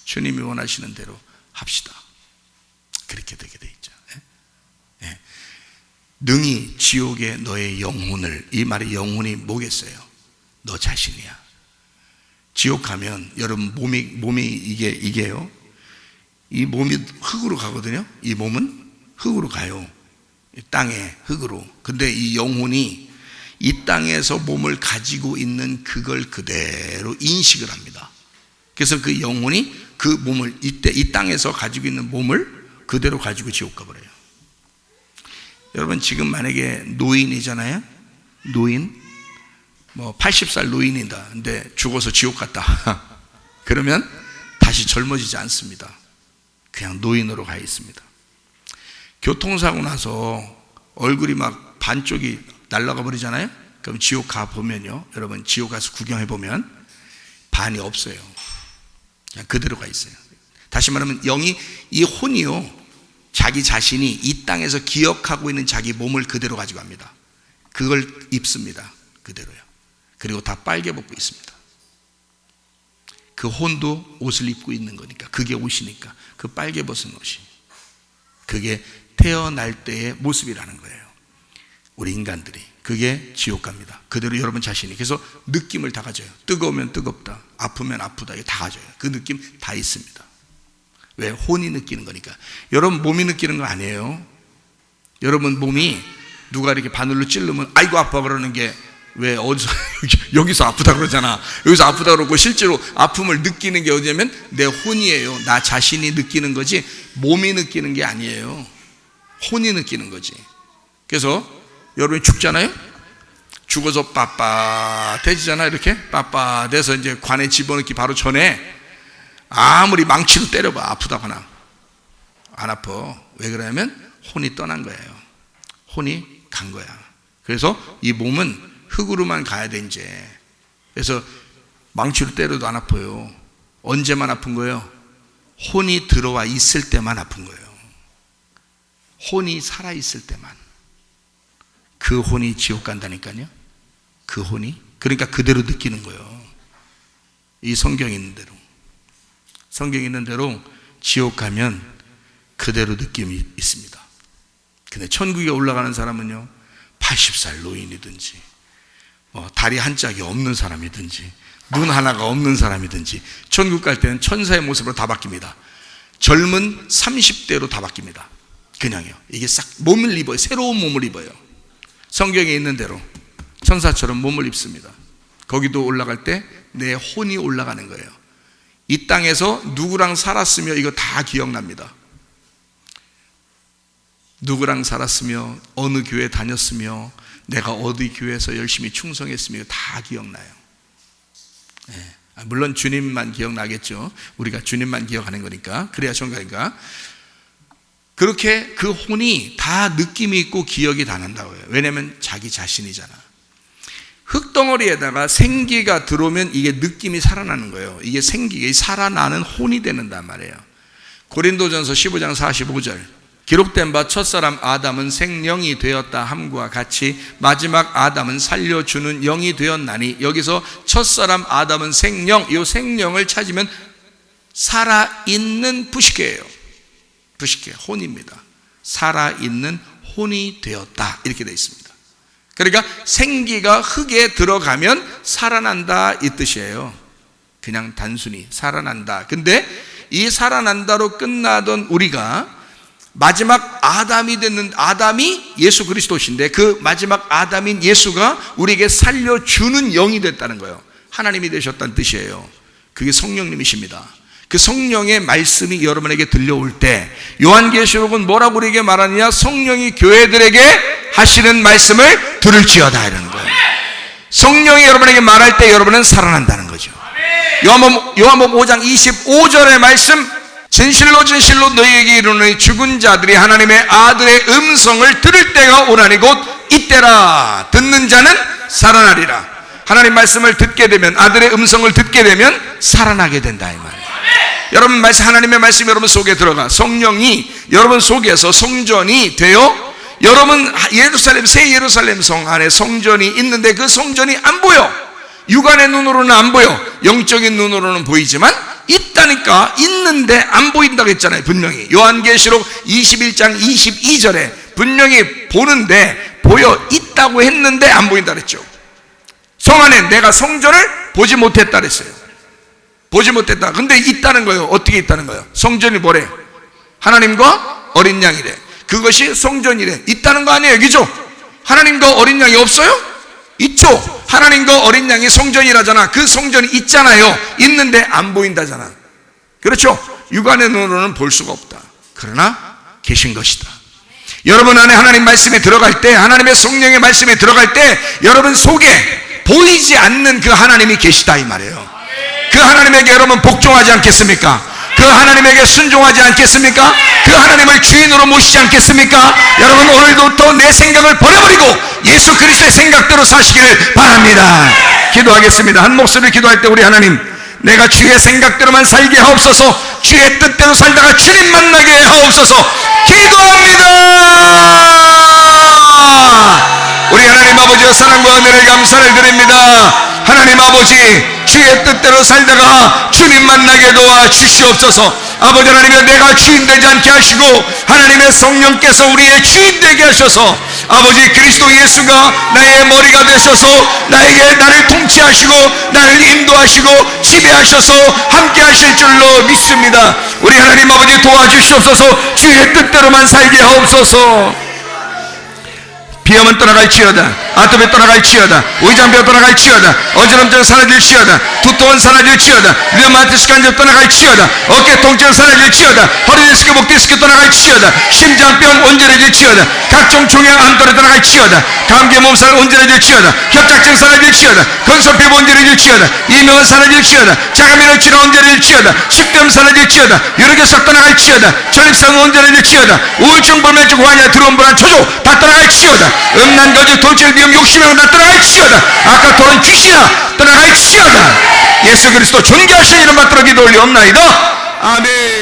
S1: 주님이 원하시는 대로 합시다. 그렇게 되게 돼 있죠. 능히 지옥에 너의 영혼을, 이 말의 영혼이 뭐겠어요? 너 자신이야. 지옥 가면 여러분 몸이 이게요. 이 몸이 흙으로 가거든요. 이 몸은 흙으로 가요. 땅에 흙으로. 근데 이 영혼이 이 땅에서 몸을 가지고 있는 그걸 그대로 인식을 합니다. 그래서 그 영혼이 그 몸을 이 땅에서 가지고 있는 몸을 그대로 가지고 지옥 가버려요. 여러분 지금 만약에 노인이잖아요. 노인 80살 노인이다. 근데 죽어서 지옥 갔다. 그러면 다시 젊어지지 않습니다. 그냥 노인으로 가 있습니다. 교통사고 나서 얼굴이 막 반쪽이 날아가 버리잖아요. 그럼 지옥 가 보면요, 여러분 지옥 가서 구경해 보면 반이 없어요. 그냥 그대로 가 있어요. 다시 말하면 영이, 이 혼이요, 자기 자신이 이 땅에서 기억하고 있는 자기 몸을 그대로 가지고 갑니다. 그걸 입습니다. 그대로요. 그리고 다 빨개 벗고 있습니다. 그 혼도 옷을 입고 있는 거니까, 그게 옷이니까 그 빨개 벗은 옷이, 그게 태어날 때의 모습이라는 거예요. 우리 인간들이. 그게 지옥 갑니다. 그대로 여러분 자신이. 그래서 느낌을 다 가져요. 뜨거우면 뜨겁다, 아프면 아프다, 이거 다 가져요. 그 느낌 다 있습니다. 왜? 혼이 느끼는 거니까. 여러분 몸이 느끼는 거 아니에요. 여러분 몸이 누가 이렇게 바늘로 찌르면 아이고 아파 그러는 게 왜 어디서 여기서 아프다 그러잖아. 여기서 아프다 그러고 실제로 아픔을 느끼는 게 어디냐면 내 혼이에요. 나 자신이 느끼는 거지 몸이 느끼는 게 아니에요. 혼이 느끼는 거지. 그래서 여러분이 죽잖아요. 죽어서 빳빳해지잖아. 이렇게 빳빳해서 이제 관에 집어넣기 바로 전에 아무리 망치로 때려봐 아프다거나 안 아파. 왜 그러냐면 혼이 떠난 거예요. 혼이 간 거야. 그래서 이 몸은 흙으로만 가야 돼 이제. 그래서 망치로 때려도 안 아파요. 언제만 아픈 거예요? 혼이 들어와 있을 때만 아픈 거예요. 혼이 살아있을 때만. 그 혼이 지옥 간다니까요. 그 혼이. 그러니까 그대로 느끼는 거예요. 이 성경에 있는 대로. 성경에 있는 대로 지옥 가면 그대로 느낌이 있습니다. 근데 천국에 올라가는 사람은요, 80살 노인이든지 다리 한 짝이 없는 사람이든지 눈 하나가 없는 사람이든지 천국 갈 때는 천사의 모습으로 다 바뀝니다. 젊은 30대로 다 바뀝니다. 그냥요. 이게 싹 몸을 입어요. 새로운 몸을 입어요. 성경에 있는 대로 천사처럼 몸을 입습니다. 거기도 올라갈 때 내 혼이 올라가는 거예요. 이 땅에서 누구랑 살았으며 이거 다 기억납니다. 누구랑 살았으며 어느 교회 다녔으며 내가 어디 교회에서 열심히 충성했으며 다 기억나요. 네. 물론 주님만 기억나겠죠. 우리가 주님만 기억하는 거니까. 그래야 정말인가. 그렇게 그 혼이 다 느낌이 있고 기억이 다 난다고요. 왜냐하면 자기 자신이잖아. 흙덩어리에다가 생기가 들어오면 이게 느낌이 살아나는 거예요. 이게 생기가 살아나는 혼이 되는단 말이에요. 고린도전서 15장 45절 기록된 바 첫사람 아담은 생령이 되었다 함과 같이 마지막 아담은 살려주는 영이 되었나니, 여기서 첫사람 아담은 생령, 이 생령을 찾으면 살아있는 부식계예요. 부식계, 혼입니다. 살아있는 혼이 되었다 이렇게 되어 있습니다. 그러니까 생기가 흙에 들어가면 살아난다 이 뜻이에요. 그냥 단순히 살아난다. 근데 이 살아난다로 끝나던 우리가 마지막 아담이 됐는, 아담이 예수 그리스도신데 그 마지막 아담인 예수가 우리에게 살려주는 영이 됐다는 거예요. 하나님이 되셨다는 뜻이에요. 그게 성령님이십니다. 그 성령의 말씀이 여러분에게 들려올 때 요한계시록은 뭐라고 우리에게 말하느냐, 성령이 교회들에게 하시는 말씀을 들을지어다 이러는 거예요. 성령이 여러분에게 말할 때 여러분은 살아난다는 거죠. 요한복음 5장 25절의 말씀, 진실로 진실로 너희에게 이르노니 죽은 자들이 하나님의 아들의 음성을 들을 때가 오나니 곧 이때라. 듣는 자는 살아나리라. 하나님 말씀을 듣게 되면, 아들의 음성을 듣게 되면 살아나게 된다 이 말이에요. 여러분 말씀, 하나님의 말씀이 여러분 속에 들어가 성령이 여러분 속에서 성전이 되어, 여러분 예루살렘, 새 예루살렘 성 안에 성전이 있는데 그 성전이 안 보여. 육안의 눈으로는 안 보여. 영적인 눈으로는 보이지만 있다니까. 있는데 안 보인다고 했잖아요. 분명히 요한계시록 21장 22절에 분명히 보는데 보여 있다고 했는데 안 보인다 그랬죠. 성 안에 내가 성전을 보지 못했다 그랬어요. 보지 못했다. 근데 있다는 거예요. 어떻게 있다는 거예요? 성전이 뭐래? 하나님과 어린 양이래. 그것이 성전이래. 있다는 거 아니에요. 그죠? 하나님과 어린 양이 없어요? 있죠. 하나님과 어린 양이 성전이라잖아. 그 성전이 있잖아요. 있는데 안 보인다잖아. 그렇죠? 육안의 눈으로는 볼 수가 없다. 그러나 계신 것이다. 여러분 안에 하나님 말씀에 들어갈 때, 하나님의 성령의 말씀에 들어갈 때 여러분 속에 보이지 않는 그 하나님이 계시다 이 말이에요. 그 하나님에게 여러분 복종하지 않겠습니까? 그 하나님에게 순종하지 않겠습니까? 그 하나님을 주인으로 모시지 않겠습니까? 여러분 오늘부터 내 생각을 버려버리고 예수 그리스도의 생각대로 사시기를 바랍니다. 기도하겠습니다. 한 목소리로 기도할 때 우리 하나님, 내가 주의 생각대로만 살게 하옵소서. 주의 뜻대로 살다가 주님 만나게 하옵소서. 기도합니다. 우리 하나님 아버지의 사랑과 은혜를 감사를 드립니다. 하나님 아버지, 주의 뜻대로 살다가 주님 만나게 도와주시옵소서. 아버지 하나님의 내가 주인 되지 않게 하시고 하나님의 성령께서 우리의 주인 되게 하셔서 아버지 그리스도 예수가 나의 머리가 되셔서 나를 통치하시고 나를 인도하시고 지배하셔서 함께 하실 줄로 믿습니다. 우리 하나님 아버지 도와주시옵소서. 주의 뜻대로만 살게 하옵소서. 비염은 떠나갈지어다. 아토피 떠나갈지어다. 오이장병 떠나갈지어다. 어지럼증 사라질지어다. 두통은 사라질지어다. 류마티스 간염 떠나갈지어다. 어깨 통증 사라질지어다. 허리 디스크, 목 디스크 떠나갈지어다. 심장병 온전해질지어다. 각종 종양암 떠나갈지어다. 감기 몸살 온전해질지어다. 협착증 사라질지어다. 건선피부 온전해질지어다. 이명은 사라질지어다. 자가면역 질환 온전해질지어다. 식도염 사라질지어다. 유력결석 떠나갈지어다. 전립선 온전해질지어다. 우울증, 불면증, 고환이나 드러운 불안, 초조 다 떠나갈지어다. 음란거지, 돌출, 비염, 욕심이랑 다 떠나갈지어다. 아까 토론 귀신아 떠나갈지어다. 예수 그리스도 존귀하신 이름 받들어 기도 올리옵나이다. 아멘.